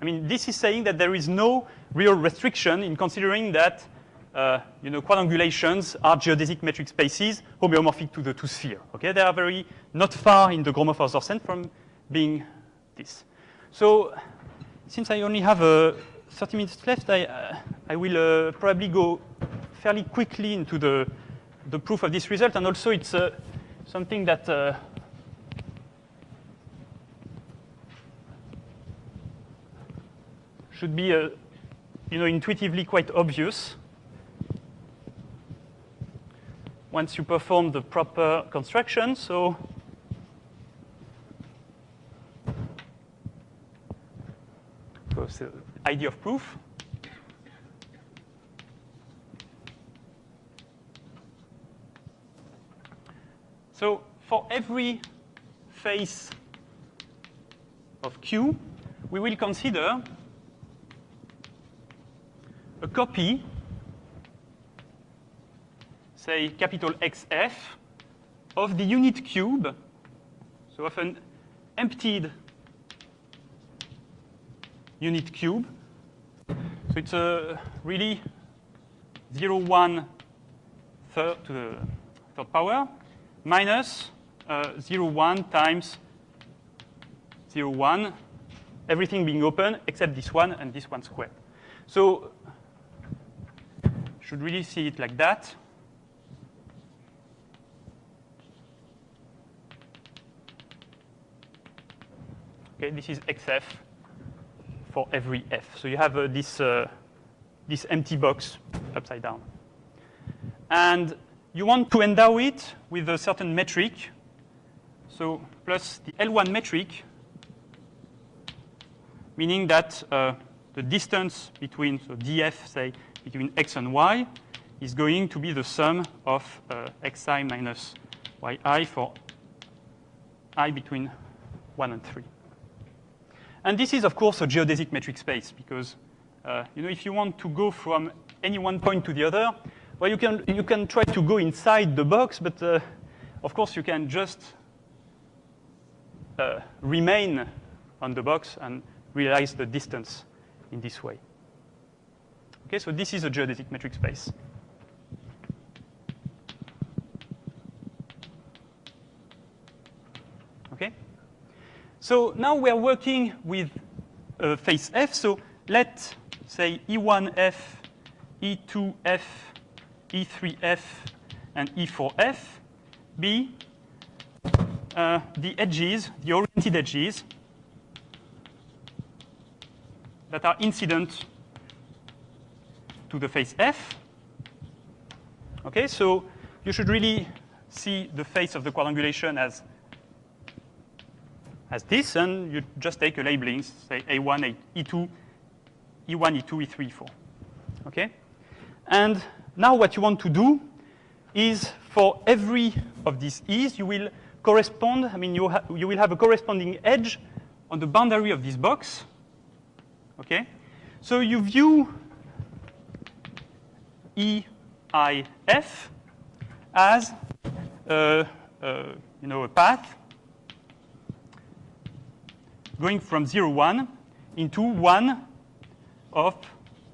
this is saying that there is no real restriction in considering that quadrangulations are geodesic metric spaces homeomorphic to the two-sphere. Okay? They are very not far in the Gromov-Hausdorff sense from being this. So since I only have 30 minutes left, I will probably go fairly quickly into the proof of this result, and also it's something that should be intuitively quite obvious once you perform the proper construction. So the idea of proof. So for every face of Q, we will consider a copy, say capital XF, of the unit cube, so of an emptied unit cube. So it's a really 0, 1 third to the third power minus 0, 1 times 0, 1, everything being open except this one and this one squared. So should really see it like that. Okay, this is XF for every F. So you have this empty box upside down. And you want to endow it with a certain metric. So plus the L1 metric, meaning that the distance between, so df, say, between x and y is going to be the sum of xi minus yi for I between 1 and 3. And this is, of course, a geodesic metric space because, if you want to go from any one point to the other, well, you can try to go inside the box, but of course, you can just remain on the box and realize the distance in this way. Okay, so this is a geodesic metric space. Okay? So now we are working with face F. So let, say, E1F, E2F, E3F, and E4F be the edges, the oriented edges that are incident to the face F. Okay, so you should really see the face of the quadrangulation as this, and you just take a labeling, say A1, E2, E1, E2, E3, E4. Okay? And now what you want to do is for every of these E's, you will correspond, you will have a corresponding edge on the boundary of this box. Okay? So you view EIF as a path going from 0, 1 into one of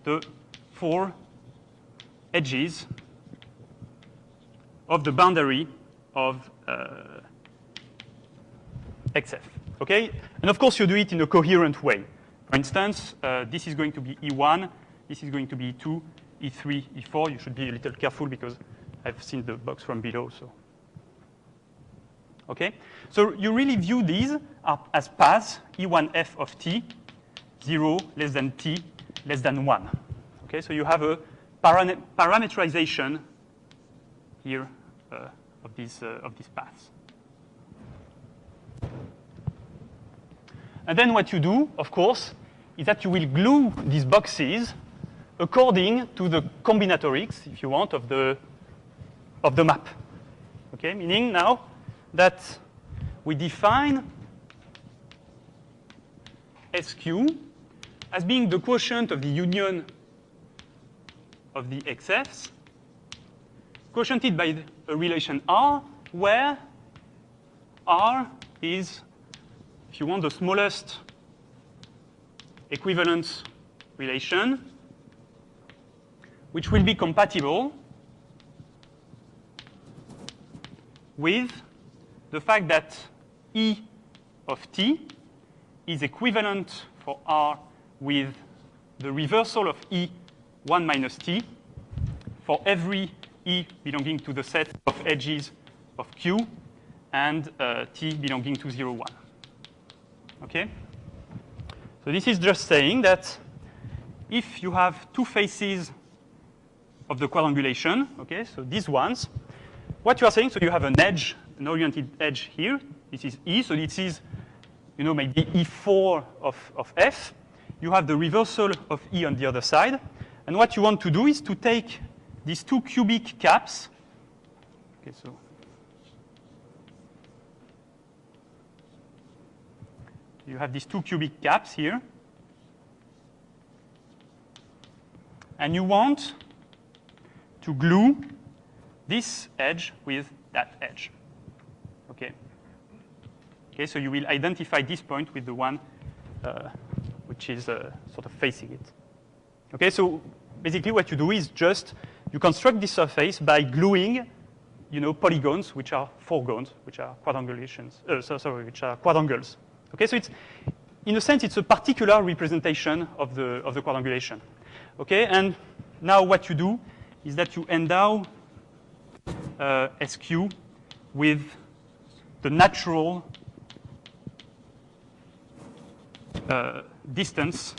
the 4 edges of the boundary of XF. Okay? And of course, you do it in a coherent way. For instance, this is going to be E1, this is going to be E2, E3, E4. You should be a little careful because I've seen the box from below. So, okay? So you really view these as paths, E1F of t, 0 less than t less than 1. Okay? So you have a parameterization here of these paths. And then what you do, of course, is that you will glue these boxes according to the combinatorics, if you want, of the map. Okay, meaning now that we define SQ as being the quotient of the union of the XFs, quotiented by a relation R, where R is, if you want, the smallest equivalence relation, which will be compatible with the fact that E of t is equivalent for R with the reversal of E1 minus t for every E belonging to the set of edges of Q and T belonging to 0, 1. Okay? So this is just saying that if you have two faces of the quadrangulation, okay, so these ones, what you are saying, so you have an edge, an oriented edge here. This is E, so this is, you know, maybe E4 of F. You have the reversal of E on the other side. And what you want to do is to take these two cubic caps. Okay, so you have these two cubic caps here. And you want to glue this edge with that edge. Okay. Okay, so you will identify this point with the one which is sort of facing it. Okay, so basically what you do is just you construct this surface by gluing, you know, polygons which are fourgons, which are quadrangulations. Which are quadrangles. Okay, so it's in a sense it's a particular representation of the quadrangulation. Okay, and now what you do is that you endow SQ with the natural distance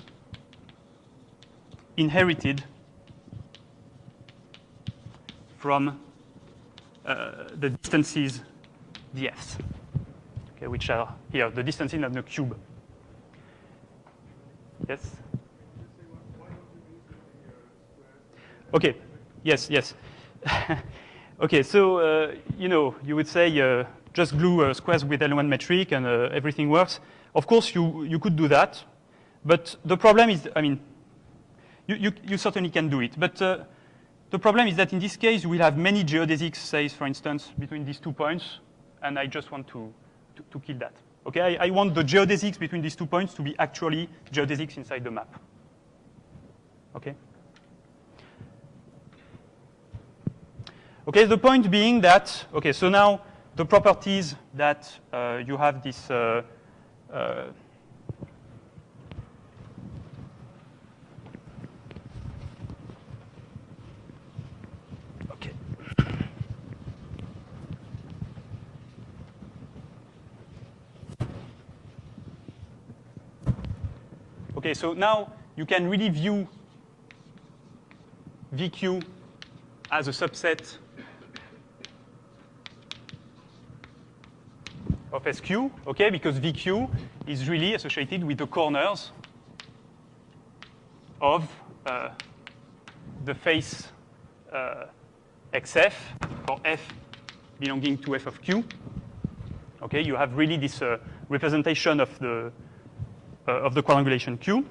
inherited from the distances df's, okay, which are here, the distances of the cube. Yes? Okay, yes. Okay, so, you know, you would say just glue squares with element metric and everything works. Of course, you could do that, but the problem is, I mean, you certainly can do it, but the problem is that in this case, you will have many geodesics, say, for instance, between these 2 points, and I just want to kill that. Okay, I want the geodesics between these 2 points to be actually geodesics inside the map. Okay? Okay, the point being that, okay, so now the properties that you have this okay. Okay, so now you can really view VQ as a subset of SQ, okay, because VQ is really associated with the corners of the face XF for F belonging to F of Q. Okay, you have really this representation of the quadrangulation Q.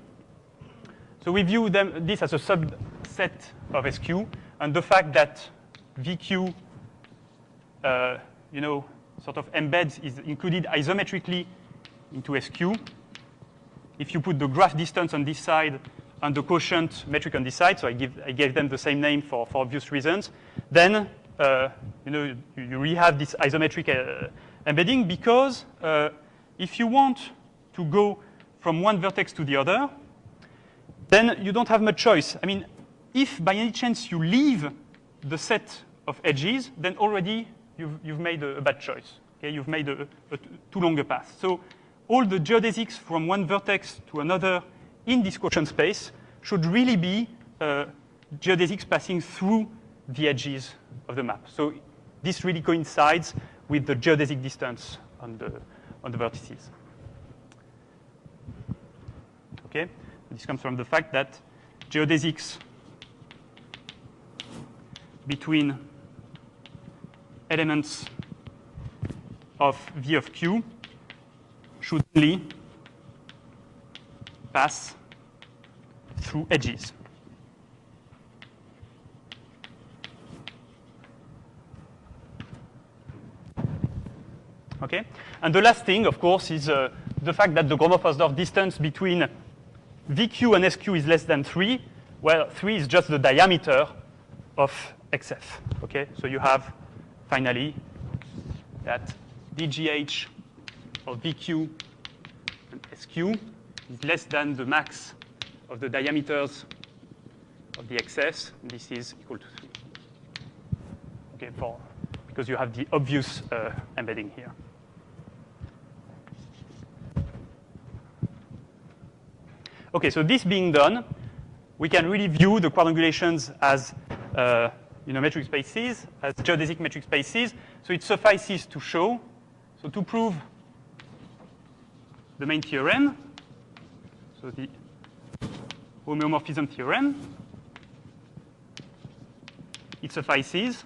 So we view this as a subset of SQ, and the fact that VQ, you know, sort of embeds is included isometrically into SQ. If you put the graph distance on this side and the quotient metric on this side, so I gave them the same name for obvious reasons, then you know, you really have this isometric embedding, because if you want to go from one vertex to the other, then you don't have much choice. I mean, if by any chance you leave the set of edges, then already you've made a bad choice. Okay, you've made a too long a path. So all the geodesics from one vertex to another in this quotient space should really be geodesics passing through the edges of the map. So this really coincides with the geodesic distance on the vertices. Okay, this comes from the fact that geodesics between elements of V of Q should only pass through edges. Okay? And the last thing, of course, is the fact that the Gromov-Hausdorff distance between VQ and SQ is less than 3. Well, 3 is just the diameter of XF. Okay? So you have, finally, that DGH of VQ and SQ is less than the max of the diameters of the XFs. This is equal to 3. okay, because you have the obvious embedding here. Okay, so this being done, we can really view the quadrangulations as metric spaces, as geodesic metric spaces. So it suffices to show, so to prove the main theorem, so the homeomorphism theorem, it suffices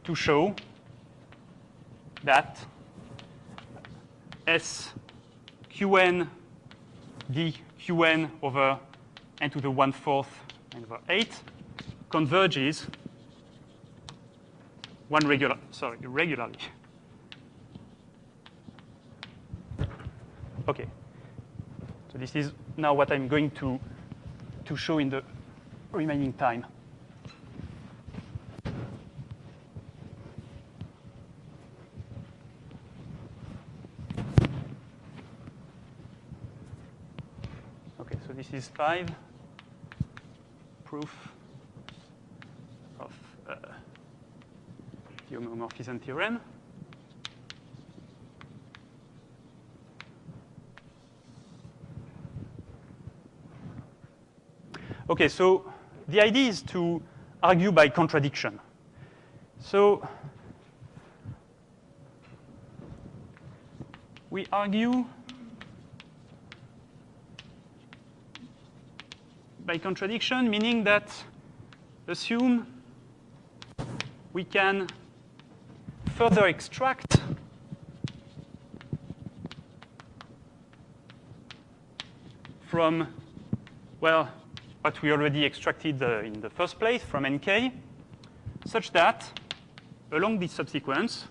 to show that SQn dQn over n to the 1/4 n over 8 converges regularly. Okay. So this is now what I'm going to show in the remaining time. Okay, so this is 5 proof of the homomorphism theorem. Okay, so the idea is to argue by contradiction. So we argue by contradiction, meaning that assume we can further extract from, well, what we already extracted in the first place from nk, such that along this subsequence,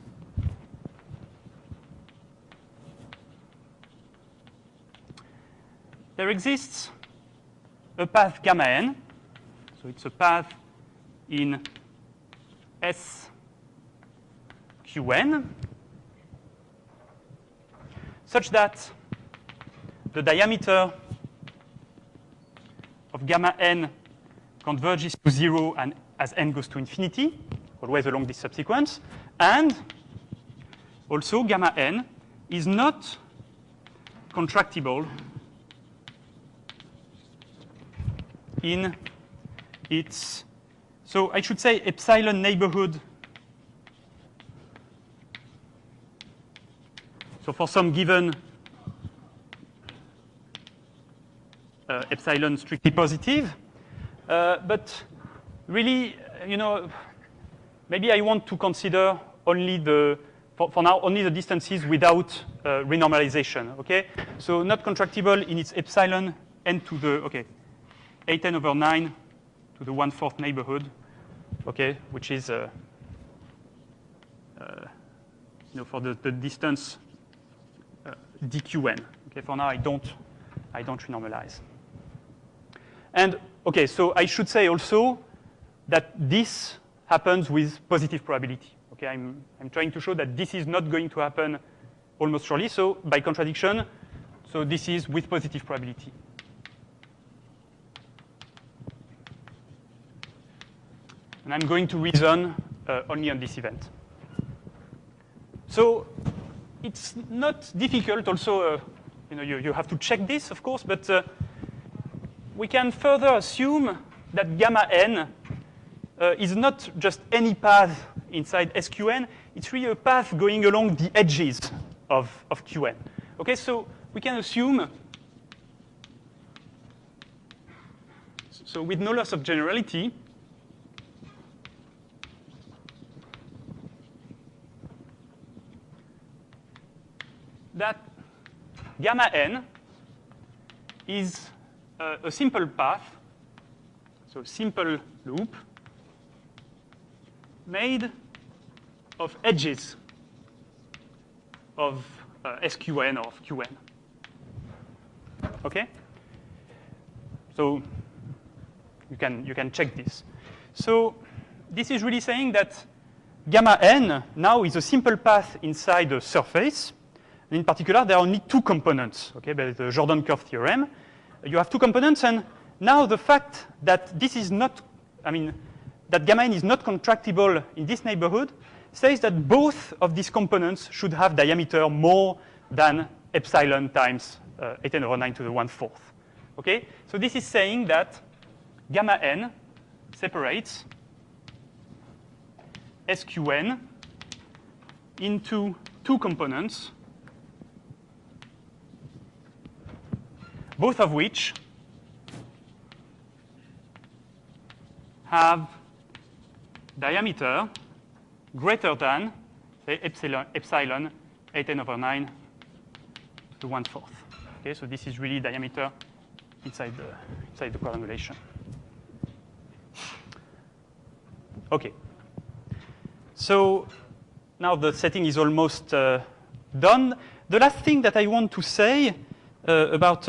there exists a path gamma n. So it's a path in SQn such that the diameter of gamma n converges to 0 and as n goes to infinity, always along this subsequence. And also gamma n is not contractible in its, so I should say epsilon neighborhood. So for some given epsilon strictly positive, but really, maybe I want to consider only for now, only the distances without renormalization, okay? So not contractible in its epsilon n to the, 8n over 9 to the 1/4 neighborhood, okay, which is, for the distance dqn. Okay, for now I don't renormalize. And okay, so I should say also that this happens with positive probability. Okay, I'm trying to show that this is not going to happen almost surely. So by contradiction, so this is with positive probability. And I'm going to reason only on this event. So it's not difficult. Also, you have to check this, of course, but we can further assume that gamma n is not just any path inside SQn. It's really a path going along the edges of Qn. Okay, so we can assume, so with no loss of generality, that gamma n is a simple path, so simple loop, made of edges of SQn or of Qn. Okay? So you can check this. So this is really saying that gamma n now is a simple path inside a surface. And in particular, there are only two components, okay, by the Jordan curve theorem. You have two components, and now the fact that this is not that gamma n is not contractible in this neighborhood says that both of these components should have diameter more than epsilon times 8^9 to the 1/4. Okay? So this is saying that gamma n separates SQN into two components, both of which have diameter greater than, say, epsilon 8^9 to 1/4. Okay, so this is really diameter inside the quadrangulation. Okay. So now the setting is almost done. The last thing that I want to say about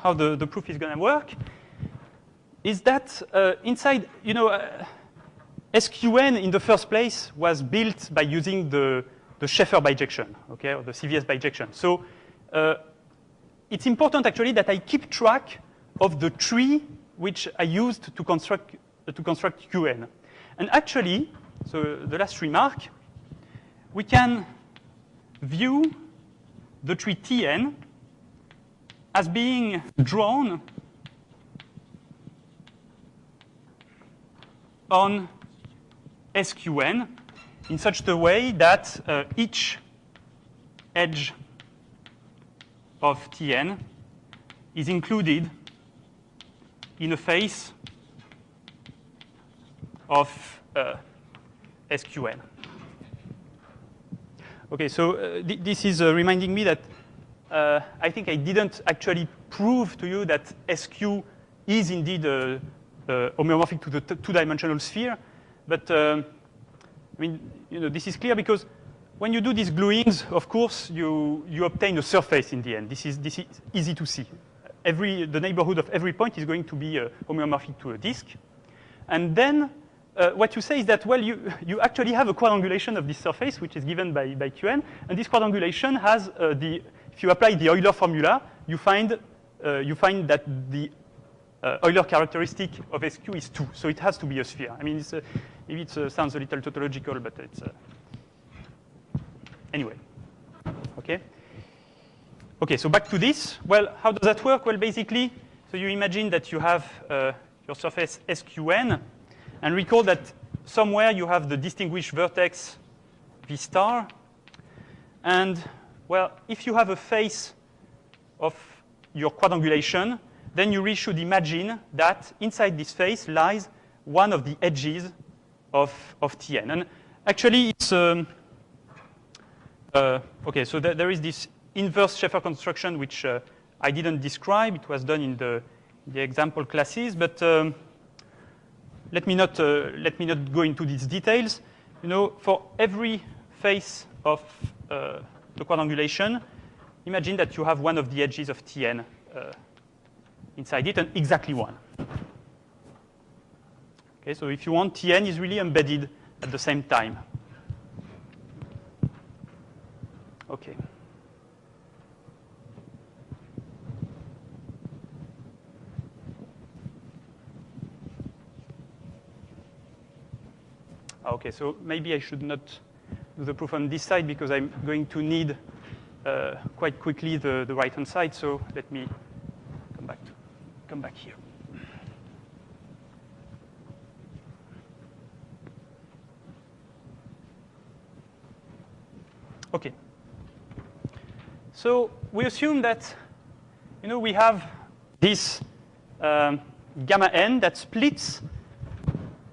how the proof is going to work is that inside, SQN in the first place was built by using the Schaeffer bijection, okay, or the CVS bijection. So it's important actually that I keep track of the tree which I used to construct QN. And actually, so the last remark, we can view the tree Tn as being drawn on SQN in such a way that each edge of Tn is included in a face of SQN. Okay, so this is reminding me that I think I didn't actually prove to you that SQ is indeed homeomorphic to the two-dimensional sphere, but this is clear because when you do these gluings, of course, you obtain a surface in the end. This is easy to see. The neighborhood of every point is going to be homeomorphic to a disk. And then what you say is that, well, you actually have a quadrangulation of this surface, which is given by Qn. And this quadrangulation has if you apply the Euler formula, you find that the Euler characteristic of SQ is 2. So it has to be a sphere. I mean, maybe it sounds a little tautological, but it's anyway. Okay. Okay, so back to this. Well, how does that work? Well, basically, so you imagine that you have your surface SQN, and recall that somewhere you have the distinguished vertex V star. And, well, if you have a face of your quadrangulation, then you really should imagine that inside this face lies one of the edges of Tn. And actually, it's okay, so there is this inverse Schaeffer construction, which I didn't describe. It was done in the example classes, but let me not go into these details. For every face of the quadrangulation, imagine that you have one of the edges of Tn inside it, and exactly one. Okay, so if you want, Tn is really embedded at the same time. Okay. Okay, so maybe I should not do the proof on this side because I'm going to need quite quickly the right-hand side. So let me come back here. Okay. So we assume that we have this gamma n that splits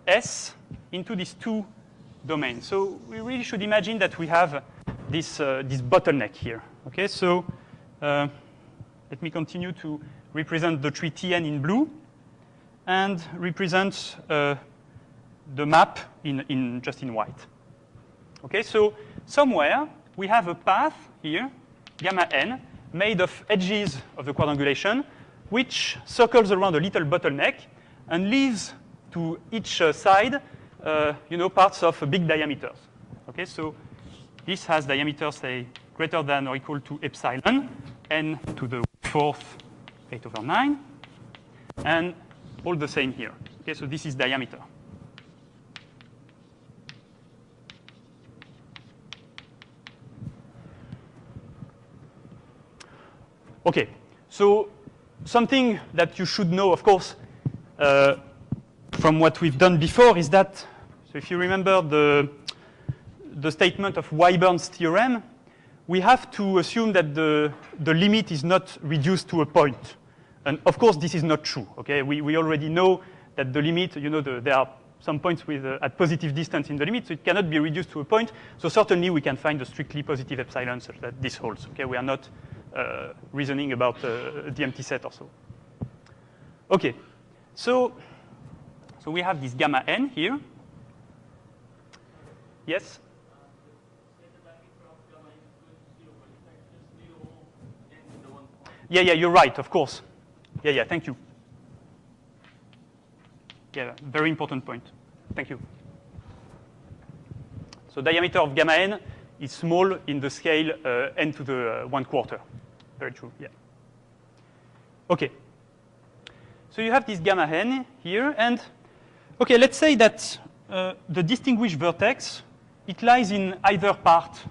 S into these two domains. So we really should imagine that we have this bottleneck here. Okay, so let me continue to represent the tree Tn in blue and represent the map just in white. Okay, so somewhere we have a path here, gamma n, made of edges of the quadrangulation, which circles around a little bottleneck and leaves to each side parts of big diameters. Okay, so this has diameter, say, greater than or equal to epsilon, n to the 4th 8/9, and all the same here. Okay, so this is diameter. Okay, so something that you should know, of course, from what we've done before is that, so if you remember the statement of Wyburn's theorem, we have to assume that the limit is not reduced to a point. And of course, this is not true, okay? We already know that the limit, there are some points with at positive distance in the limit, so it cannot be reduced to a point. So certainly we can find a strictly positive epsilon such that this holds, okay? We are not reasoning about the empty set or so. Okay, so we have this gamma n here. Yes? Yeah, you're right, of course. Yeah, thank you. Yeah, very important point. Thank you. So diameter of gamma n is small in the scale n to the 1/4. Very true, yeah. Okay. So you have this gamma n here, and okay, let's say that the distinguished vertex, it lies in either part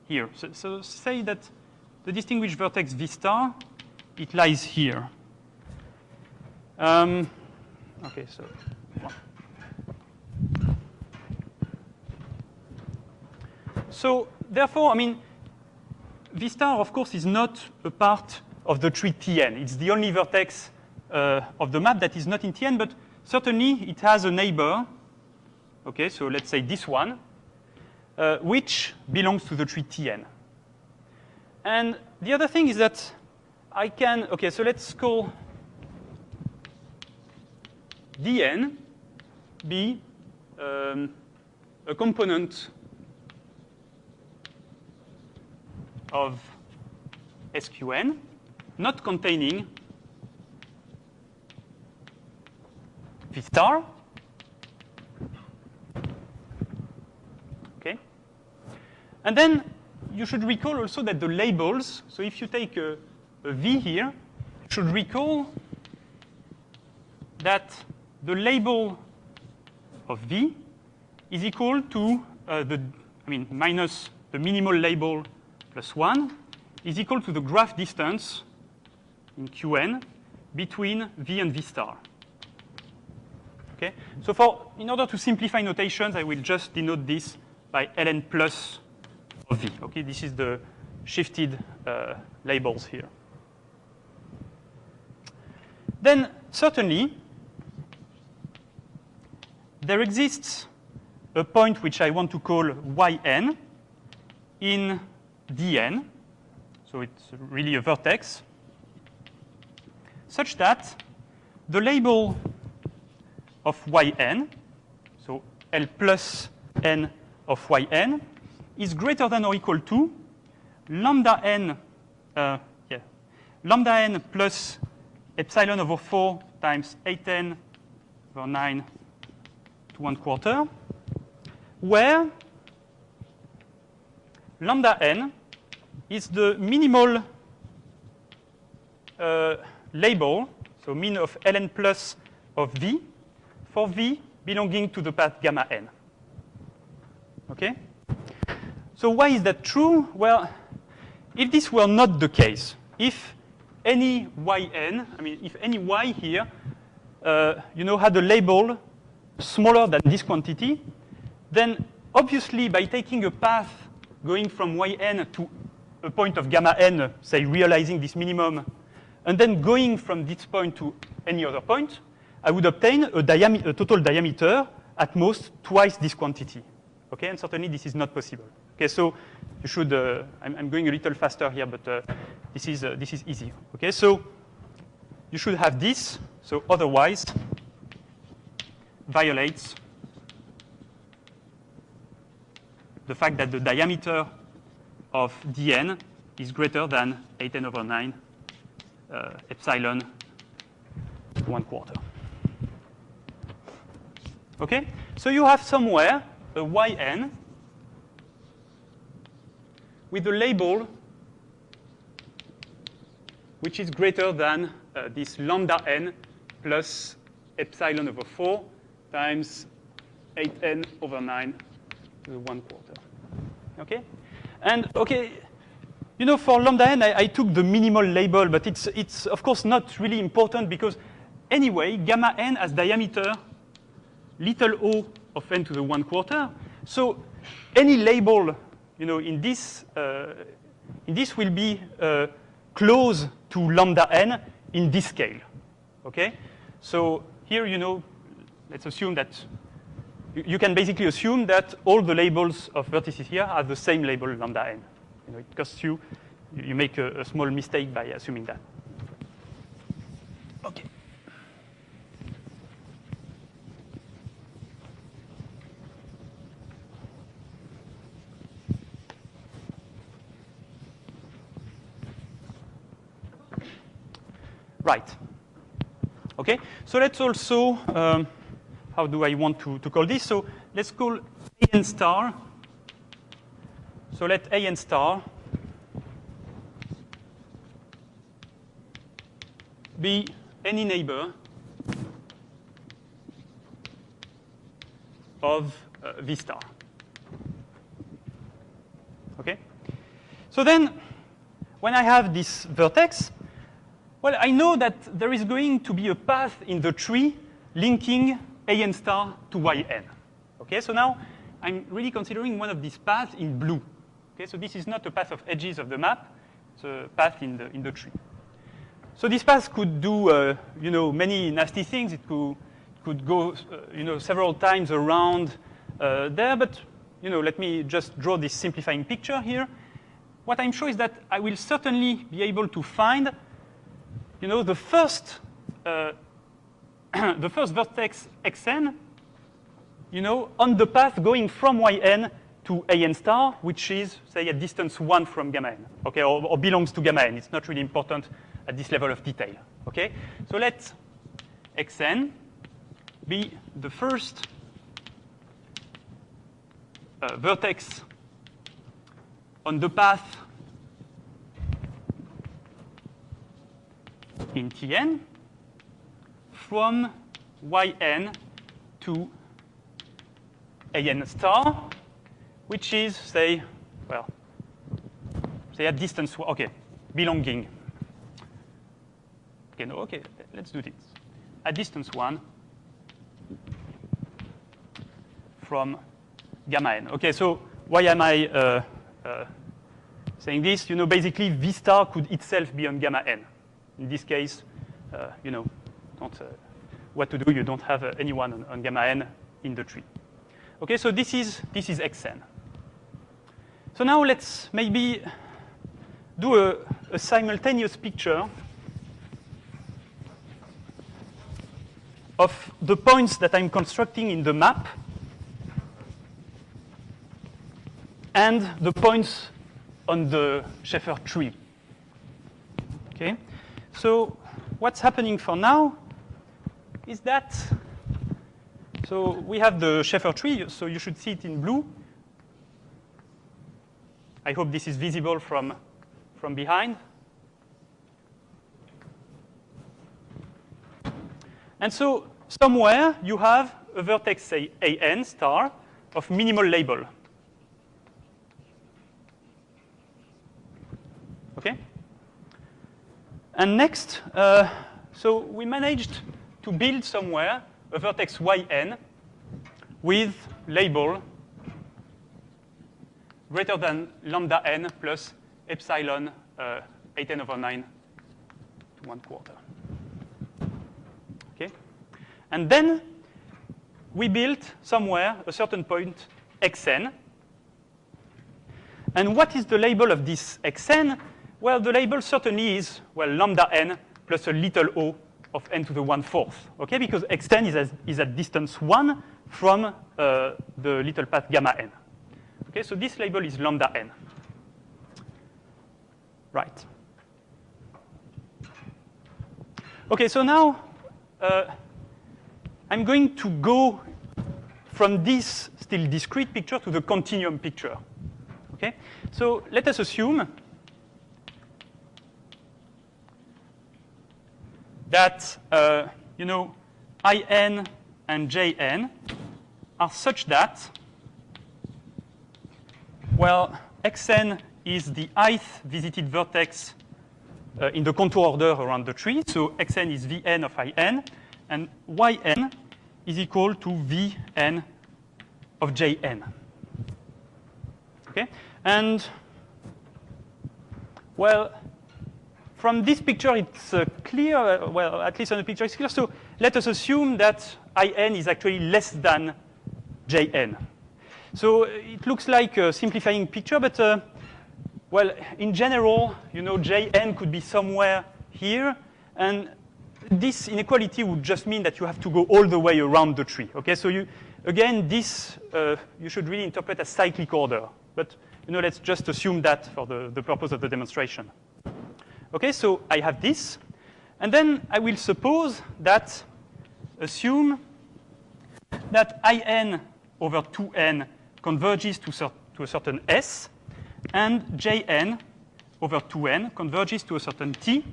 here. So say that the distinguished vertex V star, it lies here. Okay, so. So therefore, I mean, V star, of course, is not a part of the tree Tn. It's the only vertex of the map that is not in Tn, but certainly it has a neighbor. Okay, so let's say this one, which belongs to the tree Tn. And the other thing is that I can, okay, so let's call Dn be a component of SQN not containing V star. Okay. And then you should recall also that the labels, so if you take a V here, you should recall that the label of V is equal to minus the minimal label plus 1 is equal to the graph distance in Qn between V and V star. Okay? So in order to simplify notations, I will just denote this by ln plus of V. Okay? This is the shifted labels here. Then certainly, there exists a point which I want to call Yn in Dn, so it's really a vertex, such that the label of Yn, so L plus n of Yn, is greater than or equal to lambda n plus epsilon over 4 times 8n over 9 to 1/4, where lambda n is the minimal label, so mean of ln plus of V, for V belonging to the path gamma n. Okay? So why is that true? Well, if this were not the case, if any Yn, if any Y here, had a label smaller than this quantity, then obviously by taking a path going from Yn to a point of gamma n, say realizing this minimum, and then going from this point to any other point, I would obtain a total diameter at most twice this quantity. Okay, and certainly this is not possible. Okay, so you should, I'm going a little faster here, but this is easy. Okay, so you should have this, so otherwise violates the fact that the diameter of Dn is greater than 8n over 9 epsilon 1/4. Okay, so you have somewhere a Yn with a label which is greater than this lambda n plus epsilon over 4 times 8n over 9 to the 1/4. Okay? And okay, you know, for lambda n, I took the minimal label, but it's of course not really important because anyway, gamma n has diameter little o of n to the 1/4. So any label, you know, in this will be close to lambda n in this scale. Okay? So here, you know, let's assume that you can basically assume that all the labels of vertices here are the same label lambda n. You know, it costs you make a small mistake by assuming that. Okay. Right. Okay. So let's also, how do I want to call this? So let's call an star. So let an star be any neighbor of V star. Okay? So then, when I have this vertex, well, I know that there is going to be a path in the tree linking an star to yn. Okay, so now I'm really considering one of these paths in blue. Okay, so this is not a path of edges of the map; it's a path in the tree. So this path could do, you know, many nasty things. It could go, you know, several times around there. But you know, let me just draw this simplifying picture here. What I'm sure is that I will certainly be able to find, you know, the first vertex xn, you know, on the path going from yn to an star, which is, say, at distance 1 from gamma n, okay, or belongs to gamma n. It's not really important at this level of detail, okay? So let xn be the first vertex on the path in Tn from yn to an star, which is, say, well, say at distance, okay, belonging. Okay, no, okay, let's do this. At distance 1 from gamma n. Okay, so why am I saying this? You know, basically, V star could itself be on gamma n. In this case, you know, what to do? You don't have anyone on gamma n in the tree. Okay, so this is xn. So now let's maybe do a simultaneous picture of the points that I'm constructing in the map and the points on the Scheffer tree. Okay, so what's happening for now is that, so we have the Scheffer tree, so you should see it in blue. I hope this is visible from behind. And so somewhere you have a vertex, say, an star of minimal label. Okay? And next, so we managed to build somewhere a vertex yn with label greater than lambda n plus epsilon 8n over 9 to 1/4. Okay? And then we built somewhere a certain point xn. And what is the label of this xn? Well, the label certainly is, well, lambda n plus a little o of n to the 1/4. Okay? Because xn is at distance 1 from the little path gamma n. Okay, so this label is lambda n. Right. Okay, so now I'm going to go from this still discrete picture to the continuum picture. Okay, so let us assume that you know, In and Jn are such that, well, Xn is the ith visited vertex in the contour order around the tree. So Xn is Vn of In, and Yn is equal to Vn of Jn. Okay? And, well, from this picture, it's clear, well, at least on the picture, it's clear. So let us assume that In is actually less than Jn. So it looks like a simplifying picture, but, well, in general, you know, Jn could be somewhere here, and this inequality would just mean that you have to go all the way around the tree. Okay, so you, again, this you should really interpret as cyclic order. But you know, let's just assume that for the purpose of the demonstration. Okay, so I have this, and then I will suppose that, assume that In over 2n converges to a certain s, and Jn over 2n converges to a certain t.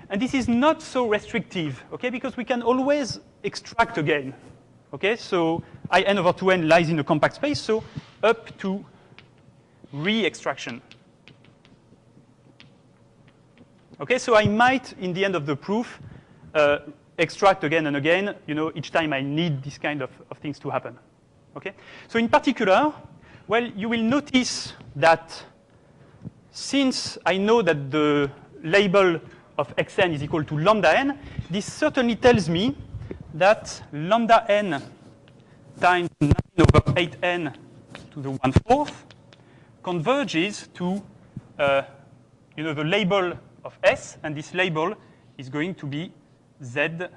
And this is not so restrictive, okay, because we can always extract again. Okay, so In over 2n lies in a compact space, so up to re-extraction. Okay, so I might, in the end of the proof, extract again and again, you know, each time I need this kind of things to happen. Okay, so in particular, well, you will notice that since I know that the label of Xn is equal to lambda n, this certainly tells me that lambda n times 9 over 8n to the 1/4 converges to, you know, the label of S, and this label is going to be Z.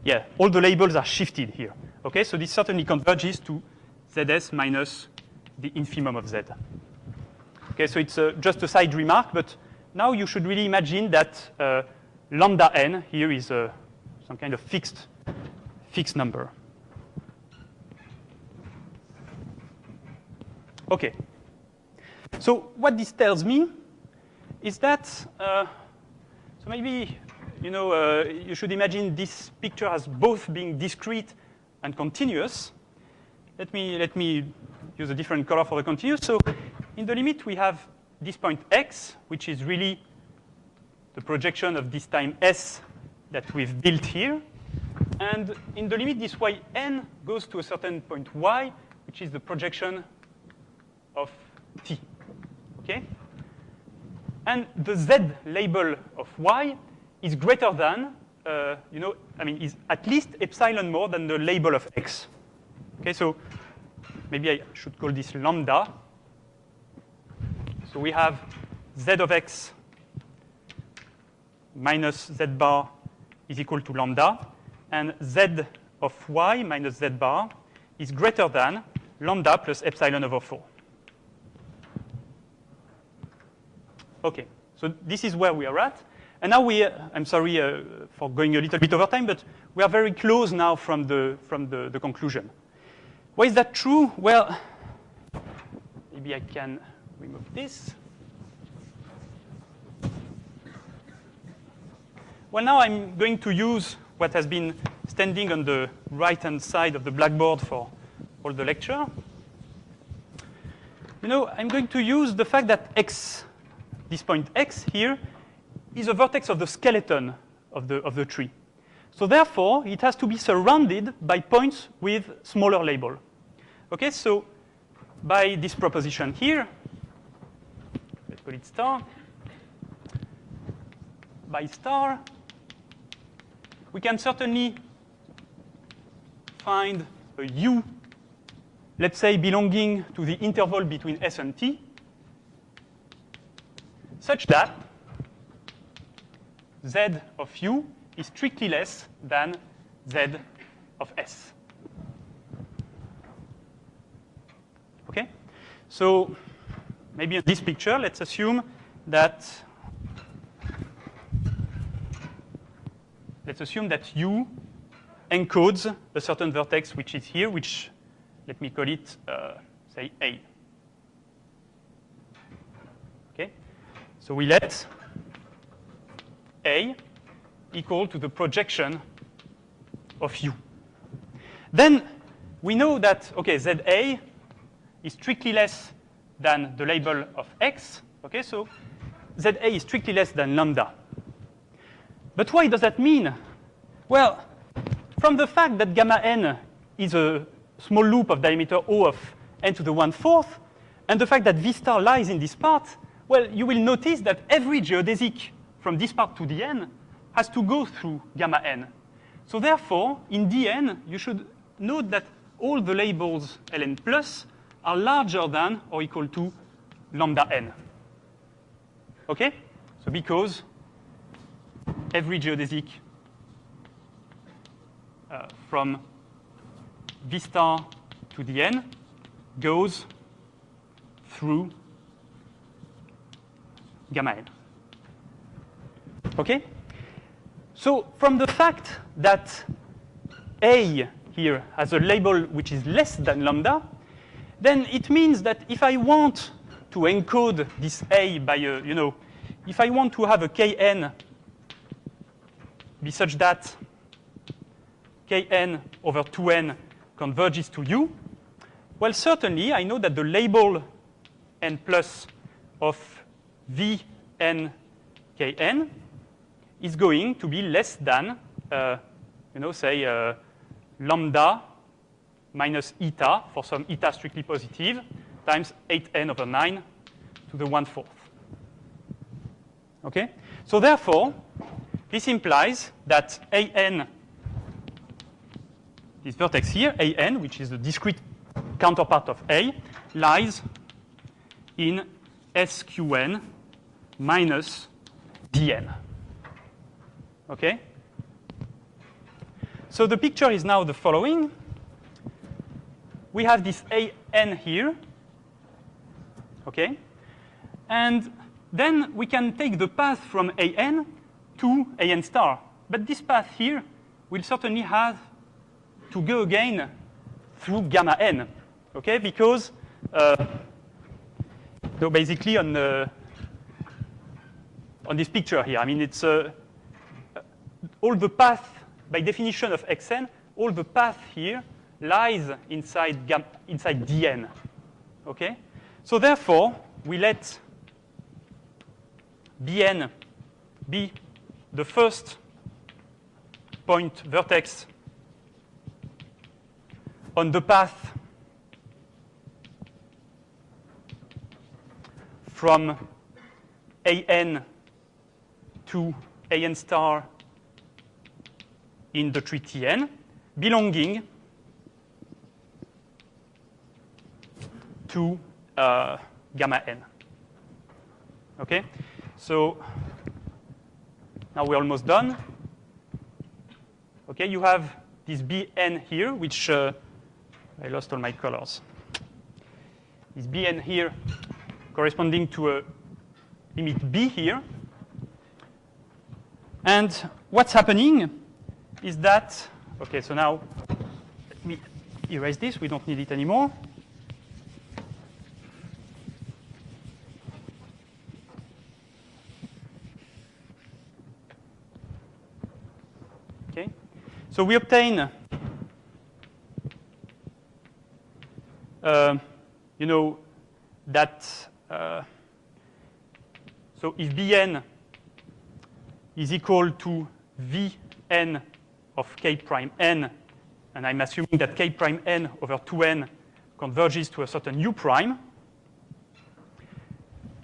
Yeah, all the labels are shifted here. Okay, so this certainly converges to Zs minus the infimum of Z. Okay, so it's just a side remark, but now you should really imagine that lambda n here is some kind of fixed number. Okay. So what this tells me is that, so maybe, you know, you should imagine this picture as both being discrete and continuous. Let me use a different color for the continuous. So in the limit, we have this point x, which is really the projection of this time s that we've built here. And in the limit, this yn goes to a certain point y, which is the projection of t. Okay? And the z label of y is greater than, you know, I mean, is at least epsilon more than the label of x. Okay, so maybe I should call this lambda. So we have z of x minus z bar is equal to lambda, and z of y minus z bar is greater than lambda plus epsilon over 4. Okay, so this is where we are at. And now I'm sorry for going a little bit over time, but we are very close now from the conclusion. Why is that true? Well, maybe I can remove this. Well, now I'm going to use what has been standing on the right-hand side of the blackboard for all the lecture. You know, I'm going to use the fact that x, this point x here, is a vertex of the skeleton of the tree. So therefore, it has to be surrounded by points with smaller label. Okay, so by this proposition here, let's call it star, by star, we can certainly find a u, let's say, belonging to the interval between s and t, such that z of u is strictly less than z of s. Okay? So maybe in this picture, let's assume that u encodes a certain vertex which is here, which, let me call it, say, A. Okay? So we let A equal to the projection of U. Then we know that, okay, ZA is strictly less than the label of X. Okay, so ZA is strictly less than lambda. But why does that mean? Well, from the fact that gamma n is a small loop of diameter O of n to the 1/4, and the fact that V star lies in this part, well, you will notice that every geodesic from this part to the n has to go through gamma n. So therefore, in Dn, you should note that all the labels Ln plus are larger than or equal to lambda n. Okay? So because every geodesic from V star to the n goes through gamma n. Okay? So from the fact that A here has a label which is less than lambda, then it means that if I want to encode this A by a, if I want to have a Kn be such that Kn over 2n converges to U, well, certainly I know that the label n plus of Vn Kn is going to be less than, say lambda minus eta for some eta strictly positive times 8n over 9 to the 1/4. Okay? So therefore, this implies that An, this vertex here, An, which is the discrete counterpart of A, lies in SQN minus Dn. Okay? So the picture is now the following. We have this An here. Okay? And then we can take the path from An to An star. But this path here will certainly have to go again through gamma n. Okay? Because so basically on this picture here, I mean, it's all the path, by definition of Xn, all the path here lies inside Dn. Okay? So therefore, we let Bn be the first point vertex on the path from An to An star in the tree Tn, belonging to gamma n. Okay? So now we're almost done. Okay, you have this Bn here, which I lost all my colors. This Bn here corresponding to a limit B here. And what's happening is that, okay, so now let me erase this. We don't need it anymore. Okay, so we obtain, that, so if Bn is equal to Vn of k prime n, and I'm assuming that k prime n over 2n converges to a certain u prime,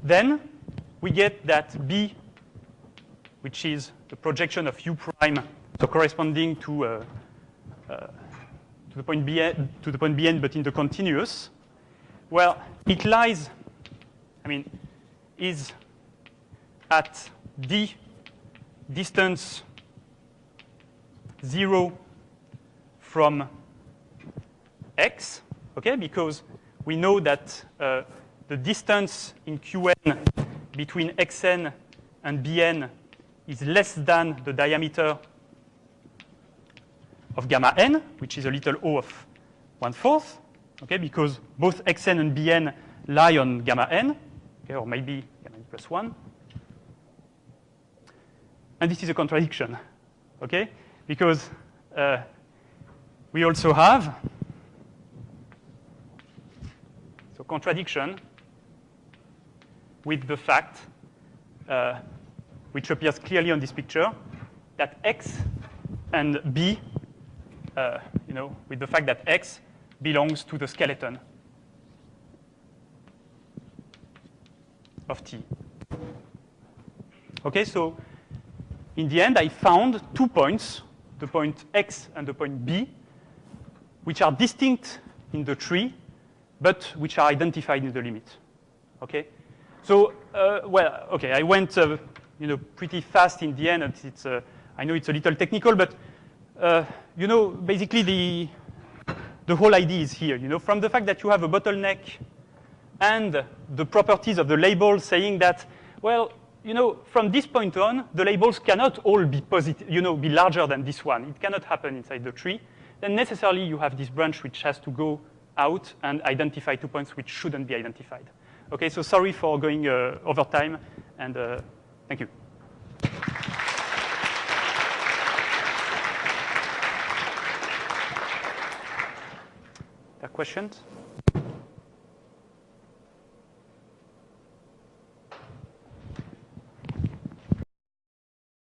then we get that B, which is the projection of u prime, so corresponding to the point Bn, but in the continuous. Well, it lies, is at d distance 0 from x, okay, because we know that the distance in Qn between xn and Bn is less than the diameter of gamma n, which is a little o of 1/4, okay, because both xn and Bn lie on gamma n, okay, or maybe gamma n plus 1. And this is a contradiction, okay? Because we also have contradiction with the fact, which appears clearly on this picture, that X and B, with the fact that X belongs to the skeleton of T. Okay, so in the end, I found 2 points, the point X and the point B, which are distinct in the tree, but which are identified in the limit. Okay, so I went pretty fast in the end. And it's I know it's a little technical, but basically the whole idea is here. From the fact that you have a bottleneck and the properties of the labels saying that, well, from this point on, the labels cannot all be positive, be larger than this one. It cannot happen inside the tree. Then necessarily you have this branch which has to go out and identify 2 points which shouldn't be identified. Okay, so sorry for going over time, and thank you. There are questions?